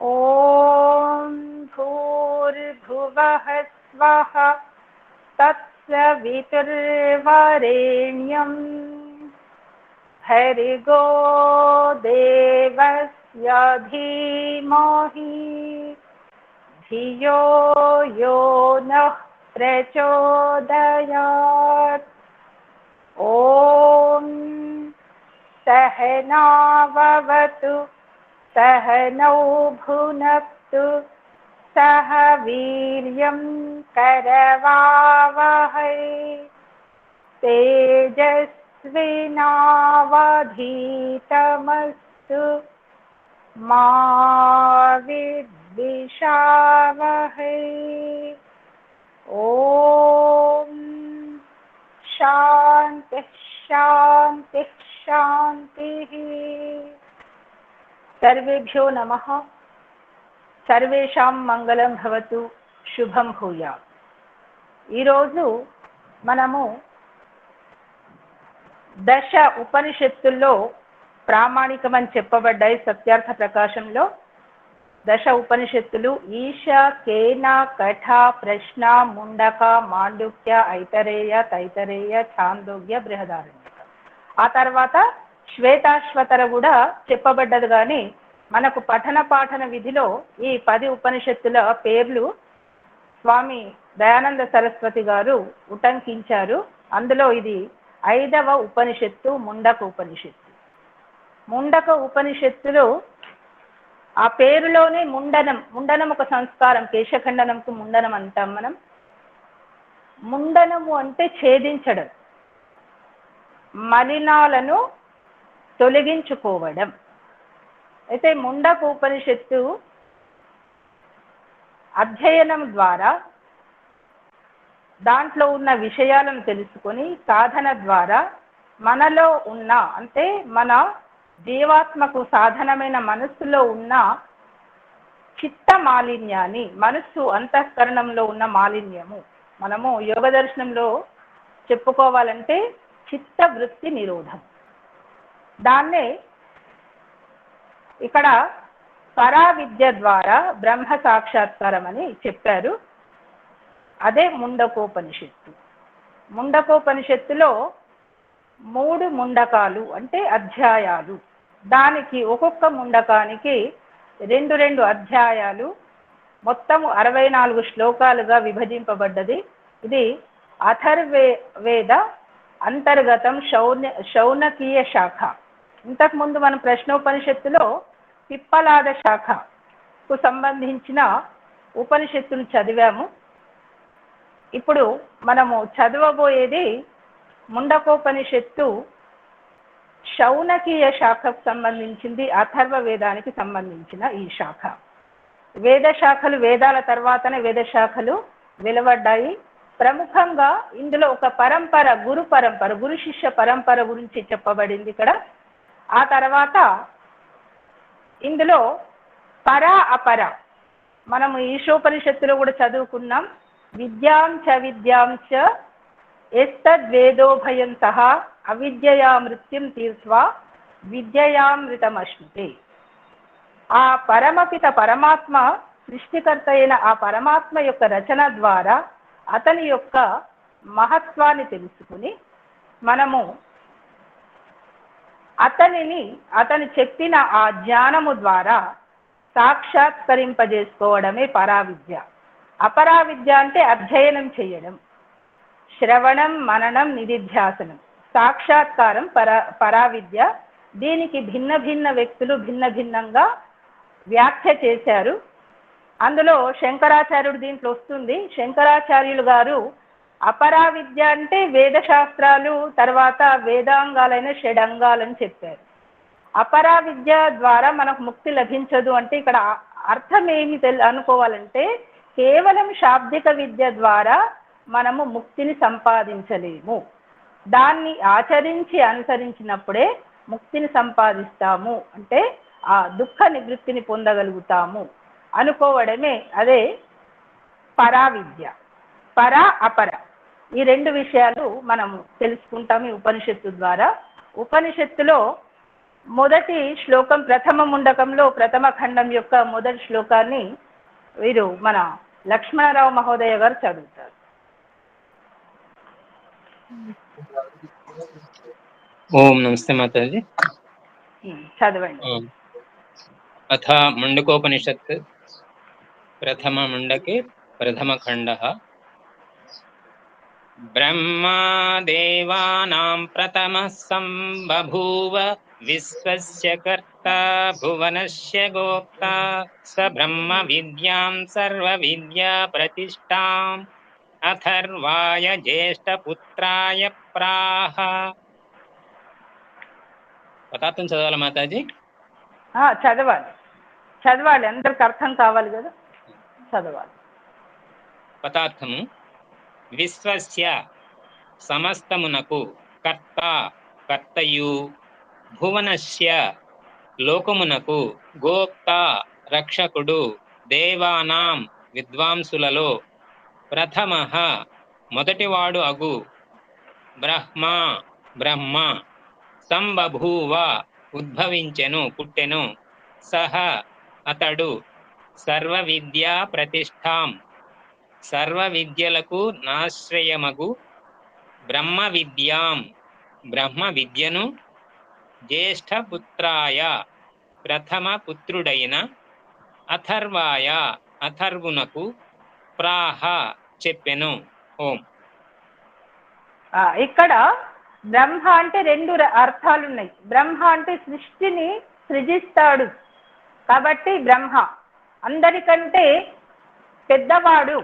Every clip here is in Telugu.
ॐ भूर्भुवः स्वः तत्सवितुर्वरेण्यं भर्गो देवस्य धीमहि धियो यो नः प्रचोदयात्। ॐ सहनाववतु सहनौ भुनक्तु सह वीर्यं करवावहै तेजस्विनावधीतमस्तु मा विद्विषावहै। ॐ शान्तिः शान्तिः शान्तिः। सर्वेभ्यो नमः। సర్వేషాం మంగళం భవతు, శుభం భూయాత్. ఈరోజు మనము దశ ఉపనిషత్తుల్లో ప్రామాణికమని చెప్పబడ్డాయి. సత్యార్థ ప్రకాశంలో దశ ఉపనిషత్తులు ఈశ, కేన, కఠ, ప్రశ్న, ముండక, మాండుక్య, ఐతరేయ, తైతరేయ, ఛాందోగ్య, బృహదారణ్యక. ఆ తర్వాత శ్వేతాశ్వతర కూడా చెప్పబడ్డది. కానీ మనకు పఠన పాఠన విధిలో ఈ 10 ఉపనిషత్తుల పేర్లు స్వామి దయానంద సరస్వతి గారు ఉటంకించారు. అందులో ఇది 5వ ఉపనిషత్తు, ముండక ఉపనిషత్తు. ముండక ఉపనిషత్తులో ఆ పేరులోనే ముండనం ఒక సంస్కారం. కేశఖండనంకు ముండనం అంటాం మనం. ముండనము అంటే ఛేదించడం, మలినాలను తొలగించుకోవడం. అయితే ముండక ఉపనిషత్తు అధ్యయనం ద్వారా దాంట్లో ఉన్న విషయాలను తెలుసుకొని సాధన ద్వారా మనలో ఉన్న, అంటే మన జీవాత్మకు సాధనమైన మనస్సులో ఉన్న చిత్త మాలిన్యాన్ని, మనస్సు అంతఃకరణంలో ఉన్న మాలిన్యము, మనము యోగ దర్శనంలో చెప్పుకోవాలంటే చిత్త వృత్తి నిరోధం. దాన్నే ఇక్కడ పరావిద్య ద్వారా బ్రహ్మ సాక్షాత్కారం అని చెప్పారు. అదే ముండకోపనిషత్తు. ముండకోపనిషత్తులో 3 ముండకాలు అంటే అధ్యాయాలు. దానికి ఒక్కొక్క ముండకానికి 2 అధ్యాయాలు, మొత్తము 64 శ్లోకాలుగా విభజింపబడ్డది. ఇది అథర్వేద అంతర్గతం శౌనకీయ శాఖ. ఇంతకుముందు మనం ప్రశ్నోపనిషత్తులో పిప్పలాద శాఖకు సంబంధించిన ఉపనిషత్తును చదివాము. ఇప్పుడు మనము చదవబోయేది ముండకోపనిషత్తు శౌనకీయ శాఖకు సంబంధించింది, అథర్వ వేదానికి సంబంధించిన ఈ శాఖ. వేద శాఖలు, వేదాల తర్వాతనే వేద శాఖలు వెలువడ్డాయి. ప్రముఖంగా ఇందులో ఒక పరంపర, గురు శిష్య పరంపర గురించి చెప్పబడింది ఇక్కడ. ఆ తర్వాత ఇందులో పర అపర, మనము ఈశోపనిషత్తులో కూడా చదువుకున్నాం. విద్యాం చ ఎస్తద్వేదోభయం సహా అవిద్యయా మృత్యుం తీర్త్వా విద్యయామృతమశ్నుతే. ఆ పరమపిత పరమాత్మ, సృష్టికర్త అయిన ఆ పరమాత్మ యొక్క రచన ద్వారా అతని యొక్క మహత్వాన్ని తెలుసుకుని మనము అతని చెప్పిన ఆ జ్ఞానము ద్వారా సాక్షాత్కరింపజేసుకోవడమే పరావిద్య. అపరావిద్య అంటే అధ్యయనం చేయడం, శ్రవణం, మననం, నిధిధ్యాసనం. సాక్షాత్కారం పరావిద్య. దీనికి భిన్న భిన్న వ్యక్తులు భిన్న భిన్నంగా వ్యాఖ్య చేశారు. అందులో శంకరాచార్యుడు దీంట్లో వస్తుంది. శంకరాచార్యులు గారు అపరావిద్య అంటే వేదశాస్త్రాలు, తర్వాత వేదాంగాలైన షడంగాలని చెప్పారు. అపరావిద్య ద్వారా మనకు ముక్తి లభించదు అంటే ఇక్కడ అర్థం ఏమి అనుకోవాలంటే, కేవలం శాబ్దిక విద్య ద్వారా మనము ముక్తిని సంపాదించలేము. దాన్ని ఆచరించి అనుసరించినప్పుడే ముక్తిని సంపాదిస్తాము, అంటే ఆ దుఃఖ నివృత్తిని పొందగలుగుతాము అనుకోవడమే అదే పరావిద్య. పర అపర ఈ 2 విషయాలు మనం తెలుసుకుంటాం ఈ ఉపనిషత్తు ద్వారా. ఉపనిషత్తులో మొదటి శ్లోకం ప్రథమ ముండకంలో ప్రథమ ఖండం యొక్క మొదటి శ్లోకాన్ని వీరు మన లక్ష్మణరావు మహోదయ గారు చదువుతారు. ఓం నమస్తే మాతాజీ. చదవండి. అథ ముండకోపనిషత్ ప్రథమ ముండకే ప్రథమ ఖండః. బ్రహ్మా దేవానాం ప్రథమః సంబభూవ విశ్వస్య కర్తా భువనస్య గోప్తా స బ్రహ్మ విద్యాం సర్వ విద్యా ప్రతిష్టాం అథర్వాయ జ్యేష్ఠపుత్రాయ ప్రాహ. పతార్థం చదవాలా మాతాజీ? చదవాలి, అందరికి అర్థం కావాలి కదా, చదవాలి. పతార్థము: విశ్వస్య సమస్తమునకు కర్త కర్తయు, భువనస్య లోకమునకు గోప్త రక్షకుడు, దేవానాం విద్వాంసులలో ప్రథమః మొదటివాడు అగు, బ్రహ్మ సంబభూవ ఉద్భవించెను పుట్టెను, సహ అతడు సర్వ విద్యా ప్రతిష్టాం సర్వ విద్యలకు నాశ్రయమగు బ్రహ్మ విద్యాం బ్రహ్మ విద్యను, జ్యేష్ఠపుత్రాయ ప్రథమ పుత్రుడైన అథర్వాయ అథర్వునకు ప్రాహ చెప్పెను. ఓం. ఇక్కడ బ్రహ్మ అంటే రెండు అర్థాలు ఉన్నాయి. బ్రహ్మ అంటే సృష్టిని సృజిస్తాడు కాబట్టి బ్రహ్మ, అందరికంటే పెద్దవాడు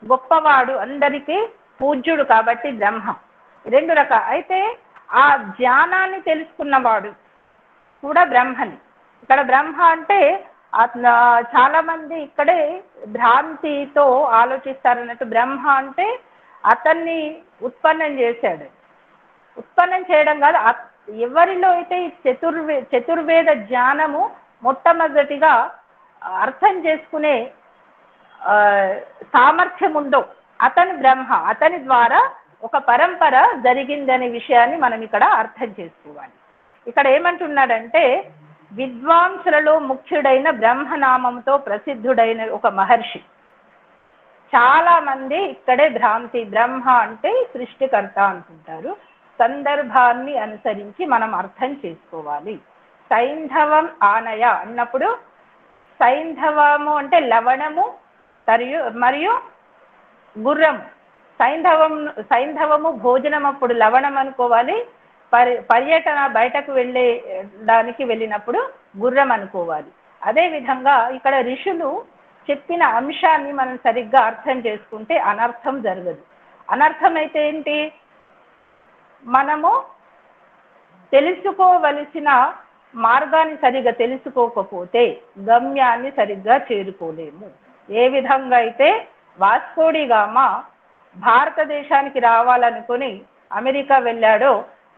గొప్పవాడు, అందరికీ పూజ్యుడు కాబట్టి బ్రహ్మ. రెండు రకాలు. అయితే ఆ జ్ఞానాన్ని తెలుసుకున్నవాడు కూడా బ్రహ్మని. ఇక్కడ బ్రహ్మ అంటే చాలా మంది ఇక్కడే భ్రాంతితో ఆలోచిస్తారన్నట్టు. బ్రహ్మ అంటే అతన్ని ఉత్పన్నం చేశాడు. ఉత్పన్నం చేయడం కాదు, ఎవరిలో అయితే ఈ చతుర్వేద జ్ఞానము మొట్టమొదటిగా అర్థం చేసుకునే సామర్థ్యం ఉందో అతను బ్రహ్మ. అతని ద్వారా ఒక పరంపర జరిగిందనే విషయాన్ని మనం ఇక్కడ అర్థం చేసుకోవాలి. ఇక్కడ ఏమంటున్నాడంటే, విద్వాంసులలో ముఖ్యుడైన బ్రహ్మనామంతో ప్రసిద్ధుడైన ఒక మహర్షి. చాలా మంది ఇక్కడే భ్రాంతి, బ్రహ్మ అంటే సృష్టికర్త అనుకుంటారు. సందర్భాన్ని అనుసరించి మనం అర్థం చేసుకోవాలి. సైంధవం ఆనయ అన్నప్పుడు, సైంధవము అంటే లవణము మరియు గుర్రము. సైంధవము భోజనం అప్పుడు లవణం అనుకోవాలి, పర్యటన బయటకు వెళ్ళడానికి వెళ్ళినప్పుడు గుర్రం అనుకోవాలి. అదేవిధంగా ఇక్కడ ఋషులు చెప్పిన అంశాన్ని మనం సరిగ్గా అర్థం చేసుకుంటే అనర్థం జరగదు. అనర్థం అయితే ఏంటి? మనము తెలుసుకోవలసిన మార్గాన్ని సరిగ్గా తెలుసుకోకపోతే గమ్యాన్ని సరిగ్గా చేరుకోలేము. ఏ విధంగా అయితే వాస్కోడి గామా భారతదేశానికి రావాలనుకుని అమెరికా వెళ్ళాడో,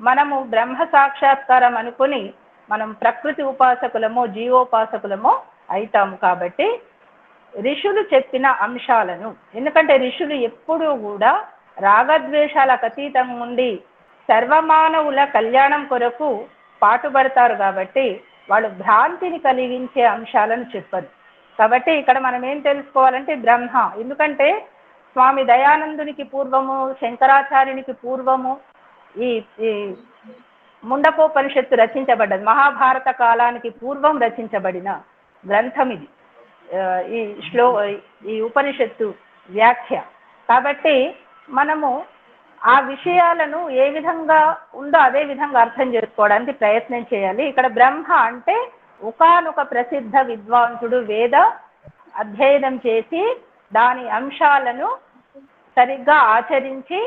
మనము బ్రహ్మ సాక్షాత్కారం అనుకుని మనం ప్రకృతి ఉపాసకులమో జీవోపాసకులమో అవుతాము. కాబట్టి ఋషులు చెప్పిన అంశాలను, ఎందుకంటే ఋషులు ఎప్పుడూ కూడా రాగద్వేషాలకు అతీతంగా ఉండి సర్వమానవుల కళ్యాణం కొరకు పాటుపడతారు. కాబట్టి వాళ్ళు భ్రాంతిని కలిగించే అంశాలను చెప్పరు. కాబట్టి ఇక్కడ మనం ఏం తెలుసుకోవాలంటే బ్రహ్మ. ఎందుకంటే స్వామి దయానందునికి పూర్వము, శంకరాచార్యునికి పూర్వము ఈ ముండకోపనిషత్తు రచించబడ్డది. మహాభారత కాలానికి పూర్వం రచించబడిన గ్రంథం ఇది, ఈ ఉపనిషత్తు వ్యాఖ్య. కాబట్టి మనము ఆ విషయాలను ఏ విధంగా ఉందో అదే విధంగా అర్థం చేసుకోవడానికి ప్రయత్నం చేయాలి. ఇక్కడ బ్రహ్మ అంటే ఒకానొక ప్రసిద్ధ విద్వాంసుడు వేద అధ్యయనం చేసి దాని అంశాలను సరిగ్గా ఆచరించి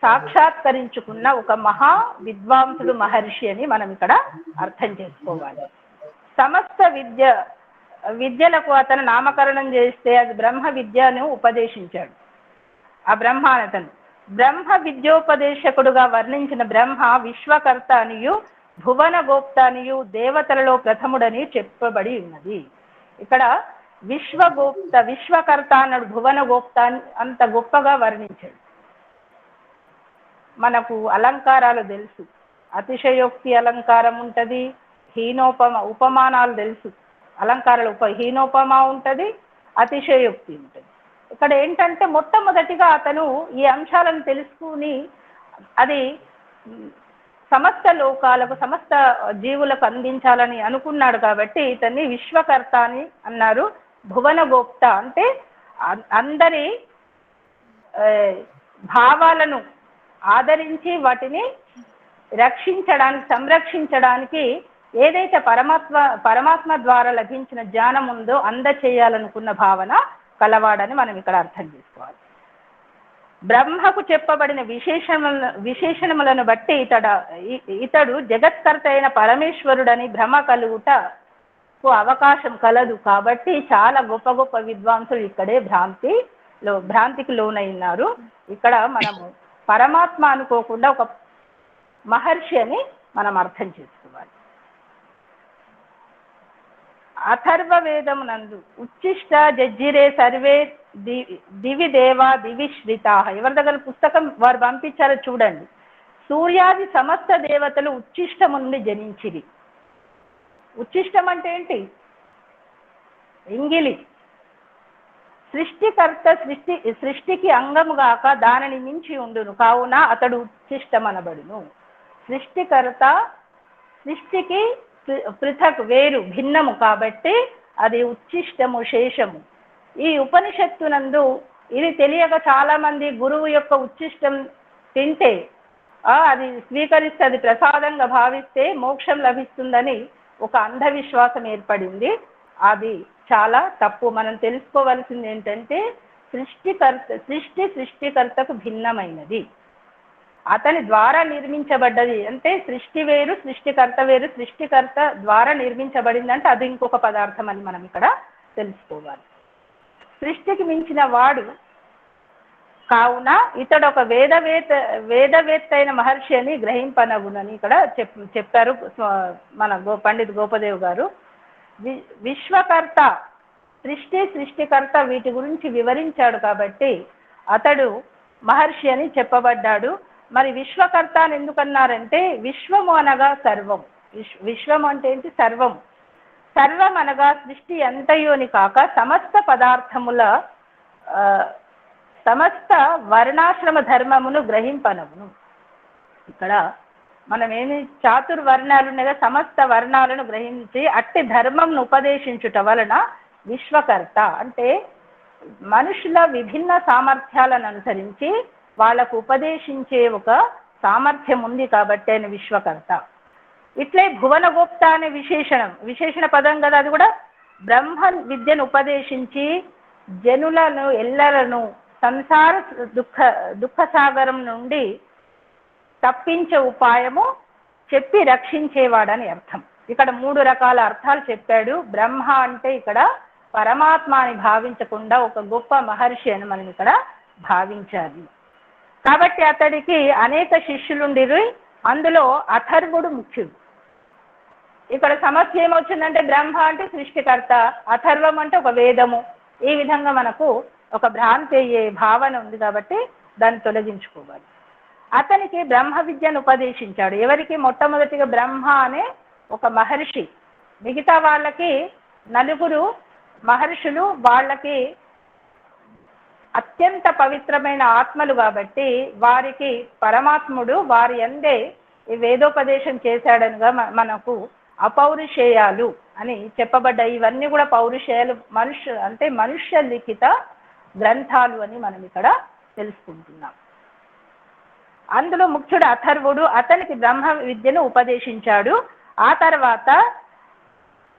సాక్షాత్కరించుకున్న ఒక మహా విద్వాంసుడు, మహర్షి అని మనం ఇక్కడ అర్థం చేసుకోవాలి. సమస్త విద్యలకు అతను నామకరణం చేస్తే అది బ్రహ్మ విద్యను ఉపదేశించాడు. ఆ బ్రహ్మానతను బ్రహ్మ విద్యోపదేశకుడుగా వర్ణించిన బ్రహ్మ విశ్వకర్త అనియు భువన గోప్త అనియు దేవతలలో ప్రథముడని చెప్పబడి ఉన్నది. ఇక్కడ విశ్వకర్త అన్నాడు, భువన గోప్త అంత గొప్పగా వర్ణించాడు. మనకు అలంకారాలు తెలుసు, అతిశయోక్తి అలంకారం ఉంటుంది, ఉపమానాలు తెలుసు, అలంకారాలు హీనోపమా ఉంటుంది, అతిశయోక్తి ఉంటుంది. ఇక్కడ ఏంటంటే మొట్టమొదటిగా అతను ఈ అంశాలను తెలుసుకుని అది సమస్త లోకాలకు సమస్త జీవులకు అందించాలని అనుకున్నాడు కాబట్టి ఇతన్ని విశ్వకర్త అని అన్నారు. భువనగోప్త అంటే అందరి భావాలను ఆదరించి వాటిని రక్షించడానికి సంరక్షించడానికి ఏదైతే పరమాత్మ ద్వారా లభించిన జ్ఞానం ఉందో అందచేయాలనుకున్న భావన కలవాడని మనం ఇక్కడ అర్థం చేసుకోవాలి. బ్రహ్మకు చెప్పబడిన విశేషణములను బట్టి ఇతడు జగత్కర్త అయిన పరమేశ్వరుడని భ్రమ కలుగుటకు అవకాశం కలదు. కాబట్టి చాలా గొప్ప గొప్ప విద్వాంసులు ఇక్కడే భ్రాంతికి లోనైనారు. ఇక్కడ మనము పరమాత్మ అనుకోకుండా ఒక మహర్షి అని మనం అర్థం చేసుకోవాలి. అథర్వ వేదమునందు ఉచ్చిష్ట జజ్జిరే సర్వే దివి దేవా దివిశ్రితా. ఎవరి దగ్గర పుస్తకం వారు పంపించారో చూడండి. సూర్యాది సమస్త దేవతలు ఉచ్చిష్టము నుండి జనించిరి. ఉచ్చిష్టం అంటే ఏంటి? ఇంగిలి. సృష్టికర్త సృష్టికి అంగముగాక దానిని మించి ఉండును, కావున అతడు ఉచ్చిష్టమనబడును. సృష్టికర్త సృష్టికి పృథక్ వేరు భిన్నము కాబట్టి అది ఉచ్చిష్టము శేషము. ఈ ఉపనిషత్తునందు ఇది తెలియక చాలా మంది గురువు యొక్క ఉచ్చిష్టం తింటే అది స్వీకరిస్తే అది ప్రసాదంగా భావిస్తే మోక్షం లభిస్తుందని ఒక అంధవిశ్వాసం ఏర్పడింది. అది చాలా తప్పు. మనం తెలుసుకోవాల్సింది ఏంటంటే సృష్టికర్తకు భిన్నమైనది, అతని ద్వారా నిర్మించబడ్డది. అంటే సృష్టి వేరు సృష్టికర్త వేరు. సృష్టికర్త ద్వారా నిర్మించబడింది అంటే అది ఇంకొక పదార్థం అని మనం ఇక్కడ తెలుసుకోవాలి. సృష్టికి మించిన వాడు కావున ఇతడు ఒక వేదవేత్త అయిన మహర్షి అని గ్రహింపనగునని ఇక్కడ చెప్పారు మన పండిత్ గోపదేవ్ గారు. విశ్వకర్త సృష్టికర్త వీటి గురించి వివరించాడు కాబట్టి అతడు మహర్షి అని చెప్పబడ్డాడు. మరి విశ్వకర్త అని ఎందుకన్నారంటే విశ్వము అనగా సర్వం. విశ్వం అంటే ఏంటి? సర్వం. సర్వం అనగా సృష్టి అంతయోని కాక సమస్త పదార్థముల సమస్త వర్ణాశ్రమ ధర్మమును గ్రహింపనవును. ఇక్కడ మనం ఏమి చాతుర్వర్ణాలు ఉన్నాయో సమస్త వర్ణాలను గ్రహించి అట్టి ధర్మంను ఉపదేశించుట వలన విశ్వకర్త అంటే మనుషుల విభిన్న సామర్థ్యాలను అనుసరించి వాళ్ళకు ఉపదేశించే ఒక సామర్థ్యం ఉంది కాబట్టి ఆయన విశ్వకర్త. ఇట్లే భువనగోప్త అనే విశేషణ పదం కదా, అది కూడా బ్రహ్మ విద్యను ఉపదేశించి జనులను ఎల్లరను సంసార దుఃఖ సాగరం నుండి తప్పించే ఉపాయము చెప్పి రక్షించేవాడని అర్థం. ఇక్కడ 3 రకాల అర్థాలు చెప్పాడు. బ్రహ్మ అంటే ఇక్కడ పరమాత్మ అని భావించకుండా ఒక గొప్ప మహర్షి అని మనం ఇక్కడ భావించాలి. కాబట్టి అతడికి అనేక శిష్యులుండిరు, అందులో అథర్వుడు ముఖ్యుడు. ఇక్కడ సమస్య ఏమొచ్చిందంటే బ్రహ్మ అంటే సృష్టికర్త, అథర్వం అంటే ఒక వేదము. ఈ విధంగా మనకు ఒక భ్రాంతి అయ్యే భావన ఉంది కాబట్టి దాన్ని తొలగించుకోవాలి. అతనికి బ్రహ్మ విద్యను ఉపదేశించాడు. ఎవరికి? మొట్టమొదటిగా బ్రహ్మ అనే ఒక మహర్షి. మిగతా వాళ్ళకి 4 మహర్షులు, వాళ్ళకి అత్యంత పవిత్రమైన ఆత్మలు కాబట్టి వారికి పరమాత్ముడు వారి అందే ఈ వేదోపదేశం చేశాడనిగా మనకు అపౌరుషేయాలు అని చెప్పబడ్డాయి. ఇవన్నీ కూడా పౌరుషేయాలు, మనుష్య లిఖిత గ్రంథాలు అని మనం ఇక్కడ తెలుసుకుంటున్నాం. అందులో ముఖ్యుడు అథర్వుడు. అతనికి బ్రహ్మ విద్యను ఉపదేశించాడు. ఆ తర్వాత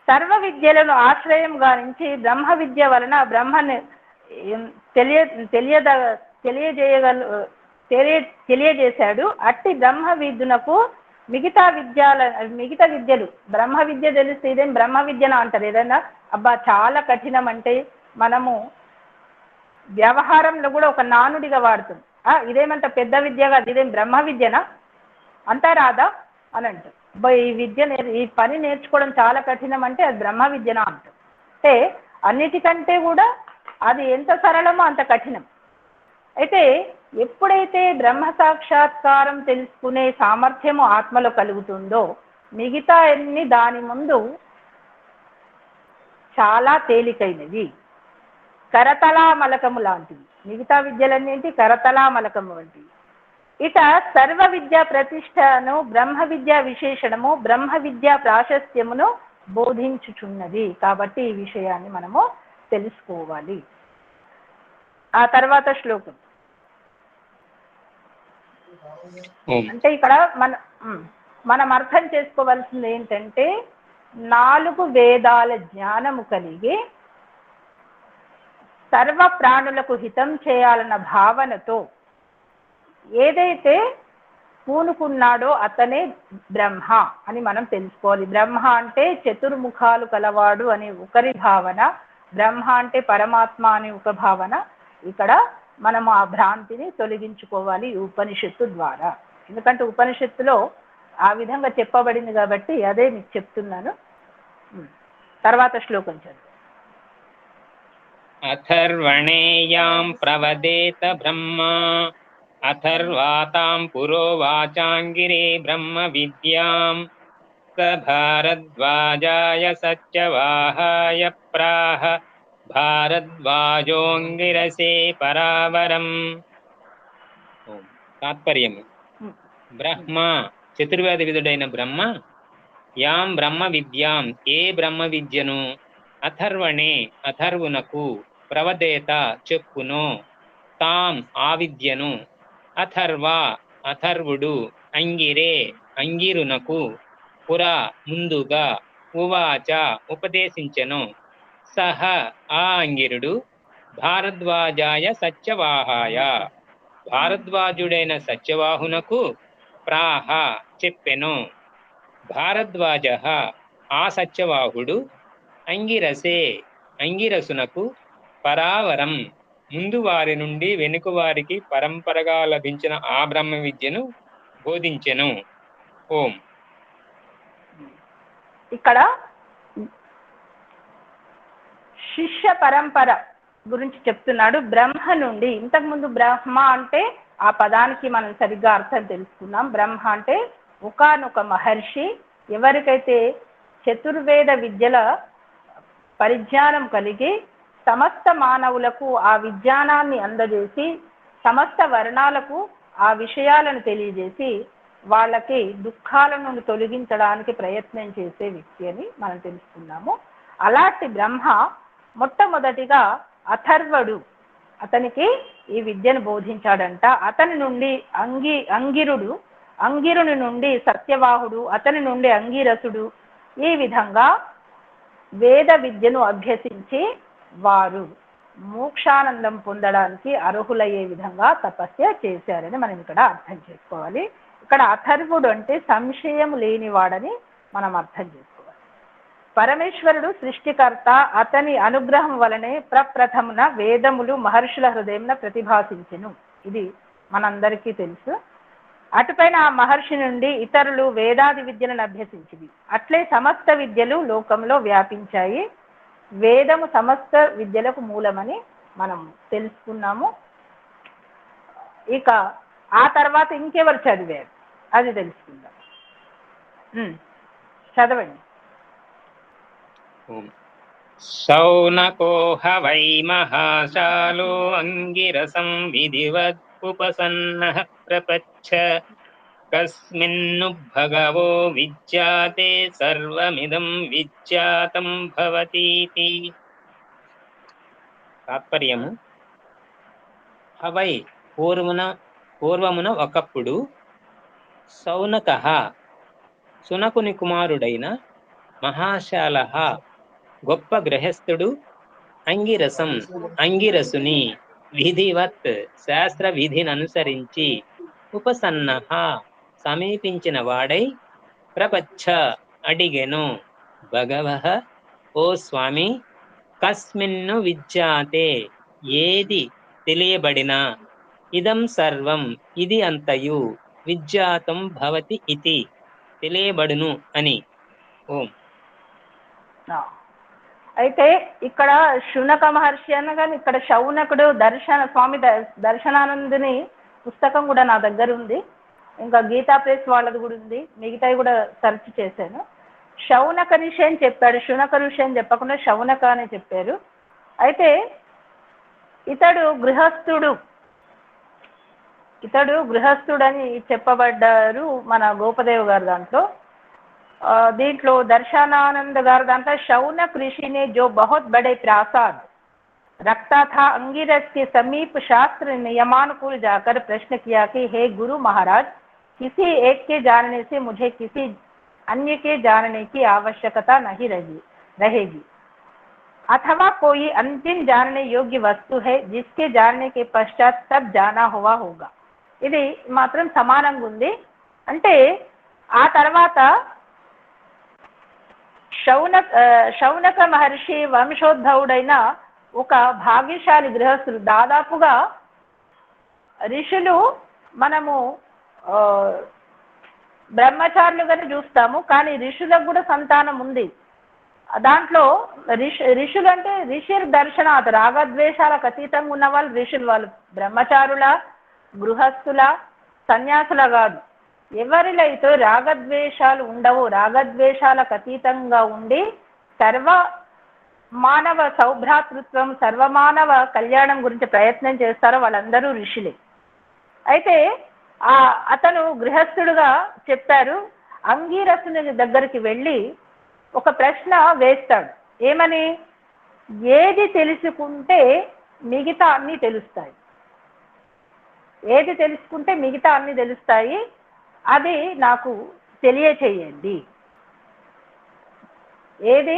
సర్వ విద్యలను ఆశ్రయం గావించి బ్రహ్మ విద్య వలన బ్రహ్మని తెలియజేశాడు. అట్టి బ్రహ్మ విద్యునకు మిగతా విద్యలు బ్రహ్మ విద్య తెలిస్తే ఇదేం బ్రహ్మ విద్యన అంటారు. ఏదైనా అబ్బా చాలా కఠినం అంటే మనము వ్యవహారంలో కూడా ఒక నానుడిగా వాడుతాం. ఇదేమంట పెద్ద విద్య కాదు, ఇదేం బ్రహ్మ విద్యనా అంతా రాదా అని అంటారు. ఈ పని నేర్చుకోవడం చాలా కఠినం అంటే అది బ్రహ్మ విద్యనా అంటారు. అంటే అన్నిటికంటే కూడా అది ఎంత సరళమో అంత కఠినం. అయితే ఎప్పుడైతే బ్రహ్మ సాక్షాత్కారం తెలుసుకునే సామర్థ్యము ఆత్మలో కలుగుతుందో మిగతా అన్ని దాని ముందు చాలా తేలికైనవి, కరతలామలకము లాంటివి. మిగతా విద్యలన్నింటి కరతలామలకము వంటివి. ఇట సర్వ విద్యా ప్రతిష్టను, బ్రహ్మ విద్యా విశేషణము, బ్రహ్మ విద్యా ప్రాశస్త్యమును బోధించుచున్నది. కాబట్టి ఈ విషయాన్ని మనము తెలుసుకోవాలి. ఆ తర్వాత శ్లోకం అంటే ఇక్కడ మనం అర్థం చేసుకోవాల్సింది ఏంటంటే 4 వేదాల జ్ఞానము కలిగి సర్వ ప్రాణులకు హితం చేయాలన్న భావనతో ఏదైతే పూనుకున్నాడో అతనే బ్రహ్మ అని మనం తెలుసుకోవాలి. బ్రహ్మ అంటే చతుర్ముఖాలు కలవాడు అనే ఒకరి భావన, బ్రహ్మ అంటే పరమాత్మ అనే ఒక భావన. ఇక్కడ మనం ఆ భ్రాంతిని తొలగించుకోవాలి ఈ ఉపనిషత్తు ద్వారా. ఎందుకంటే ఉపనిషత్తులో ఆ విధంగా చెప్పబడింది కాబట్టి అదే మీకు చెప్తున్నాను. తర్వాత శ్లోకం చదువు. అథర్వణేయాం ప్రవదేత బ్రహ్మ అథర్వాతాం పురోవాచాంగిరే బ్రహ్మ విద్యాం స భారద్వాజాయ సత్యవాహాయ ప్రాహ భారద్వాజోంగిరసే పరావరం. తాత్పర్యం: బ్రహ్మ చతుర్వేద విధుడైన బ్రహ్మ, యాం బ్రహ్మ విద్యాం ఏ బ్రహ్మ విద్యను, అథర్వణే అథర్వునకు, ప్రవదేత చెప్పును, తాం ఆ విద్యను, అథర్వ అథర్వుడు, అంగిరే అంగిరునకు, పురా ముందుగా, ఉవాచ ఉపదేశించెను, సహ ఆ అంగిరుడు, భారద్వాజాయ సత్యవాహాయ భారద్వాజుడైన సత్యవాహునకు, ప్రాహ చెప్పెను, భారద్వాజ ఆ సత్యవాహుడు, అంగిరసే అంగిరసునకు, పరావరం ముందు వారి నుండి వెనుక వారికి పరంపరగా లభించిన ఆ బ్రహ్మ విద్యను బోధించెను. ఓం. ఇక్కడ శిష్య పరంపర గురించి చెప్తున్నాడు. బ్రహ్మ నుండి, ఇంతకుముందు బ్రహ్మ అంటే ఆ పదానికి మనం సరిగ్గా అర్థం తెలుసుకున్నాం. బ్రహ్మ అంటే ఒకానొక మహర్షి, ఎవరికైతే చతుర్వేద విద్యల పరిజ్ఞానం కలిగి సమస్త మానవులకు ఆ విజ్ఞానాన్ని అందజేసి సమస్త వర్ణాలకు ఆ విషయాలను తెలియజేసి వాళ్ళకి దుఃఖాల నుండి తొలగించడానికి ప్రయత్నం చేసే వ్యక్తి అని మనం తెలుసుకున్నాము. అలాంటి బ్రహ్మ మొట్టమొదటిగా అథర్వుడు అతనికి ఈ విద్యను బోధించాడంట. అతని నుండి అంగిరుని నుండి సత్యవాహుడు, అతని నుండి అంగిరసుడు, ఈ విధంగా వేద విద్యను అభ్యసించి వారు మోక్షానందం పొందడానికి అర్హులయ్యే విధంగా తపస్య చేశారని మనం ఇక్కడ అర్థం చేసుకోవాలి. ఇక్కడ అథర్వుడు అంటే సంశయం లేనివాడని మనం అర్థం చేసుకోవాలి. పరమేశ్వరుడు సృష్టికర్త, అతని అనుగ్రహం వలనే ప్రప్రథమున వేదములు మహర్షుల హృదయంన ప్రతిభాసించెను. ఇది మనందరికీ తెలుసు. అటుపైన ఆ మహర్షి నుండి ఇతరులు వేదాది విద్యలను అభ్యసించింది. అట్లే సమస్త విద్యలు లోకంలో వ్యాపించాయి. వేదము సమస్త విద్యలకు మూలమని మనం తెలుసుకున్నాము. ఇక ఆ తర్వాత ఇంకెవరు చదివారు అది తెలుసుకుందాం. చదవండి. శౌనకోహ వై మహాశాలో అంగిరసం విధివద్ ఉపసన్నః ప్రపచ్చ కస్మిన్ను భగవో విద్యాతే సర్వమిదం విద్యాతం భవతీతి. తాత్పర్యము: హవై పూర్వమున ఒకప్పుడు శౌనకః సునకుని కుమారుడైన మహాశాలః గొప్ప గృహస్థుడు అంగిరసం అంగిరసుని విధివత్ శాస్త్ర విధిననుసరించి ఉపసన్నః సమీపించిన వాడై ప్రపచ్చ అడిగెను, భగవః ఓ స్వామి, కస్మిన్ను విద్యాతే ఏది తెలియబడినా, ఇదం సర్వం ఇది అంతయు, విద్యాతం భవతి ఇతి తెలియబడును అని. ఓం. అయితే ఇక్కడ శునక మహర్షి అనగానే ఇక్కడ శౌనకుడు స్వామి దర్శనానందుని పుస్తకం కూడా నా దగ్గర ఉంది. ఇంకా గీతా ప్రెస్ వాళ్ళది కూడా ఉంది, మిగతావి కూడా సెర్చ్ చేశాను. శౌనక ఋషి అని చెప్పాడు, శునక ఋషి అని చెప్పకుండా శౌనక అని చెప్పారు. అయితే ఇతడు గృహస్థుడని చెప్పబడ్డారు మన గోపదేవ్ గారు దాంట్లో. దీంట్లో దర్శనానంద గారు దాంట్లో शौनक ऋषि ने जो बहुत बड़े प्रासाद रखता था, अंगिरस के समीप शास्त्र नियमानुकूल जाकर प्रश्न किया कि हे गुरु महाराज, किसी एक के जानने से मुझे किसी अन्य के जानने की आवश्यकता नहीं रहेगी, अथवा कोई अंतिम जानने योग्य वस्तु है जिसके जानने के पश्चात सब जाना हुआ होगा. ఇది మాత్రం సమానంగా ఉంది. అంటే ఆ తర్వాత శౌనక మహర్షి వంశోద్భవుడైన ఒక భాగ్యశాలి గృహస్థులు. దాదాపుగా ఋషులు మనము బ్రహ్మచారులుగానే చూస్తాము, కానీ ఋషులకు కూడా సంతానం ఉంది. దాంట్లో ఋషులు అంటే ఋషిర్ దర్శనాత్, రాగద్వేషాలకు అతీతంగా ఉన్న వాళ్ళు ఋషులు. వాళ్ళు బ్రహ్మచారుల, గృహస్థుల, సన్యాసుల కాదు. ఎవరిలో అయితే రాగద్వేషాలు ఉండవు, రాగద్వేషాలకు అతీతంగా ఉండి సర్వ మానవ సౌభ్రాతృత్వం, సర్వమానవ కళ్యాణం గురించి ప్రయత్నం చేస్తారో వాళ్ళందరూ ఋషులే. అయితే అతను గృహస్థుడుగా చెప్పారు. అంగీరసుని దగ్గరికి వెళ్ళి ఒక ప్రశ్న వేస్తాడు. ఏమని? ఏది తెలుసుకుంటే మిగతా అన్నీ తెలుస్తాయి, ఏది తెలుసుకుంటే మిగతా అన్నీ తెలుస్తాయి, అది నాకు తెలియచేయండి. ఏది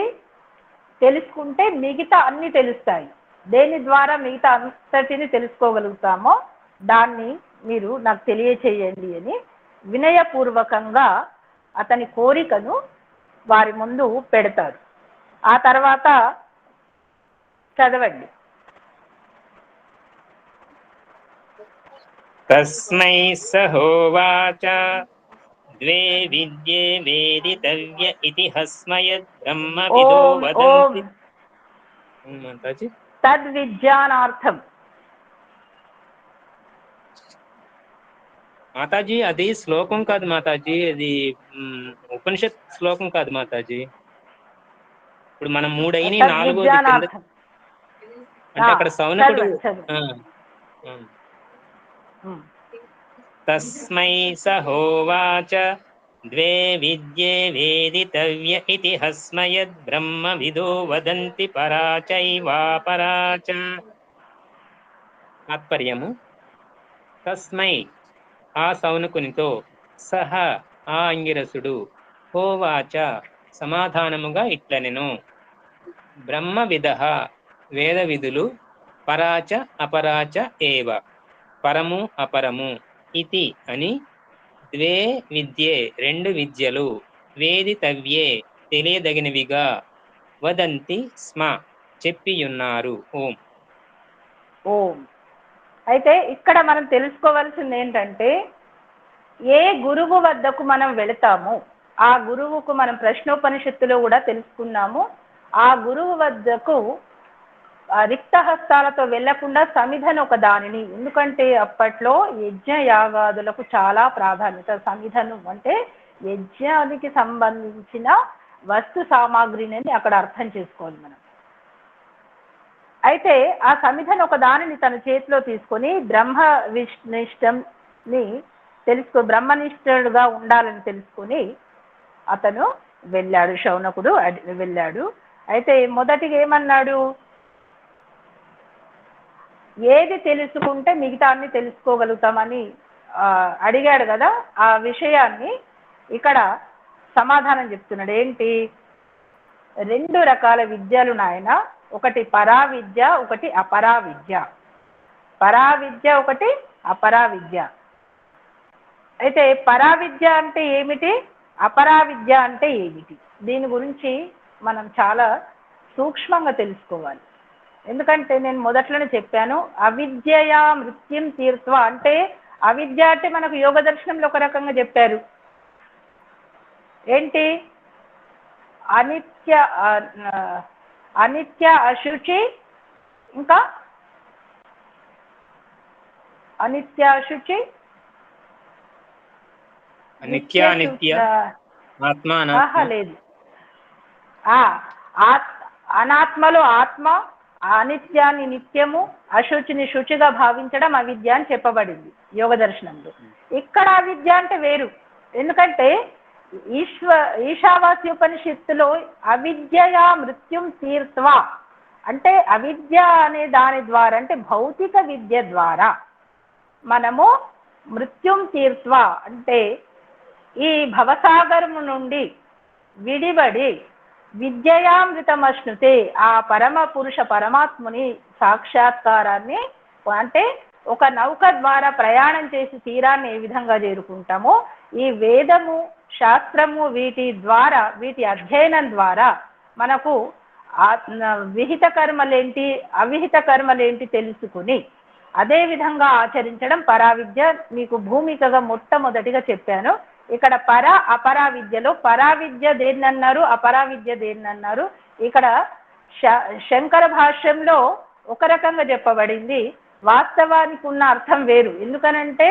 తెలుసుకుంటే మిగతా అన్నీ తెలుస్తాయి, దేని ద్వారా మిగతా అంతటిని తెలుసుకోగలుగుతామో దాన్ని మీరు నాకు తెలియచేయండి అని వినయపూర్వకంగా అతని కోరికను వారి ముందు పెడతారు. ఆ తర్వాత చదవండి. తస్మై సహోవాచ ద్వే విద్యే వేదితవ్య ఇతి హస్మయద్ బ్రహ్మ విదో వదంతి. మాతాజీ తద్విజ్ఞానార్థం. మాతాజీ అది శ్లోకం కాదు మాతాజీ, అది ఉపనిషత్ శ్లోకం కాదు మాతాజీ. ఇప్పుడు మనం 3 అయిన 4వ అంటే అక్కడ సౌనకుడు. తస్మై సహోవాచ ద్వే విద్యే వేదితవ్య ఇతి హస్మయద్ బ్రహ్మ విదో వదంతి పరాచైవాపరాచ. తాత్పర్యము: తస్మై ఆ సౌనకునితో, సహ ఆ అంగిరసుడు, హోవాచ సమాధానముగా ఇట్లనెను, బ్రహ్మ విదః వేద విధులు, పరాచ అపరాచ ఏవ పరము అపరము, ఇతి అని, ద్వే విద్యే 2 విద్యలు, వేదితవ్యే తెలియదగినవిగా, వదంతి స్మ చెప్పియున్నారు. ఓం. ఓం. అయితే ఇక్కడ మనం తెలుసుకోవాల్సింది ఏంటంటే, ఏ గురువు వద్దకు మనం వెళతాము, ఆ గురువుకు మనం ప్రశ్నోపనిషత్తులో కూడా తెలుసుకున్నాము, ఆ గురువు వద్దకు రిక్తహస్తాలతో వెళ్లకుండా సమిధను ఒక దానిని, ఎందుకంటే అప్పట్లో యజ్ఞ యాగాదులకు చాలా ప్రాధాన్యత. సమిధను అంటే యజ్ఞానికి సంబంధించిన వస్తు సామాగ్రిని అక్కడ అర్థం చేసుకోవాలి మనం. అయితే ఆ సమిధను ఒక దానిని తన చేతిలో తీసుకొని బ్రహ్మనిష్ఠుడుగా ఉండాలని తెలుసుకొని అతను వెళ్ళాడు, శౌనకుడు వెళ్ళాడు. అయితే మొదటిగా ఏమన్నాడు? ఏది తెలుసుకుంటే మిగతా అన్ని తెలుసుకోగలుగుతామని అడిగాడు కదా. ఆ విషయాన్ని ఇక్కడ సమాధానం చెప్తున్నాడు. ఏంటి? 2 రకాల విద్యలు నాయన, ఒకటి పరావిద్య, ఒకటి అపరావిద్య. పరావిద్య ఒకటి, అపరావిద్య. అయితే పరావిద్య అంటే ఏమిటి, అపరావిద్య అంటే ఏమిటి, దీని గురించి మనం చాలా సూక్ష్మంగా తెలుసుకోవాలి. ఎందుకంటే నేను మొదట్లోనే చెప్పాను, అవిద్యయా మృత్యుం తీర్త్వ అంటే, అవిద్య అంటే మనకు యోగ దర్శనంలో ఒక రకంగా చెప్పారు. ఏంటి? అనిత్య అశుచి, ఇంకా అనిత్య అశుచి, నిత్య అనిత్య ఆత్మ ఆహా అనాత్మ. లేదు. అనాత్మలో ఆత్మ, అనిత్యాన్ని నిత్యము, అశుచిని శుచిగా భావించడం అవిద్య అని చెప్పబడింది యోగ దర్శనంలో. ఇక్కడ అవిద్య అంటే వేరు. ఎందుకంటే ఈశావాస్యోపనిషత్తులో అవిద్యయా మృత్యుం తీర్త్వా అంటే అవిద్య అనే దాని ద్వారా అంటే భౌతిక విద్య ద్వారా మనము మృత్యుం తీర్త్వా అంటే ఈ భవసాగరము నుండి విడిబడి విద్యయామృతమశ్నుతే ఆ పరమ పురుష పరమాత్ముని సాక్షాత్కారాన్ని అంటే ఒక నౌక ద్వారా ప్రయాణం చేసి తీరాన్ని ఏ విధంగా చేరుకుంటామో ఈ వేదము శాస్త్రము వీటి ద్వారా వీటి అధ్యయనం ద్వారా మనకు విహిత కర్మలేంటి అవిహిత కర్మలేంటి తెలుసుకుని అదే విధంగా ఆచరించడం పరావిద్య. మీకు భూమికగా మొట్టమొదటిగా చెప్పాను. ఇక్కడ అపరావిద్యలో పరావిద్య దేన్నన్నారు, అపరావిద్య దేన్నన్నారు. ఇక్కడ శంకర భాష్యంలో ఒక రకంగా చెప్పబడింది, వాస్తవానికి ఉన్న అర్థం వేరు. ఎందుకనంటే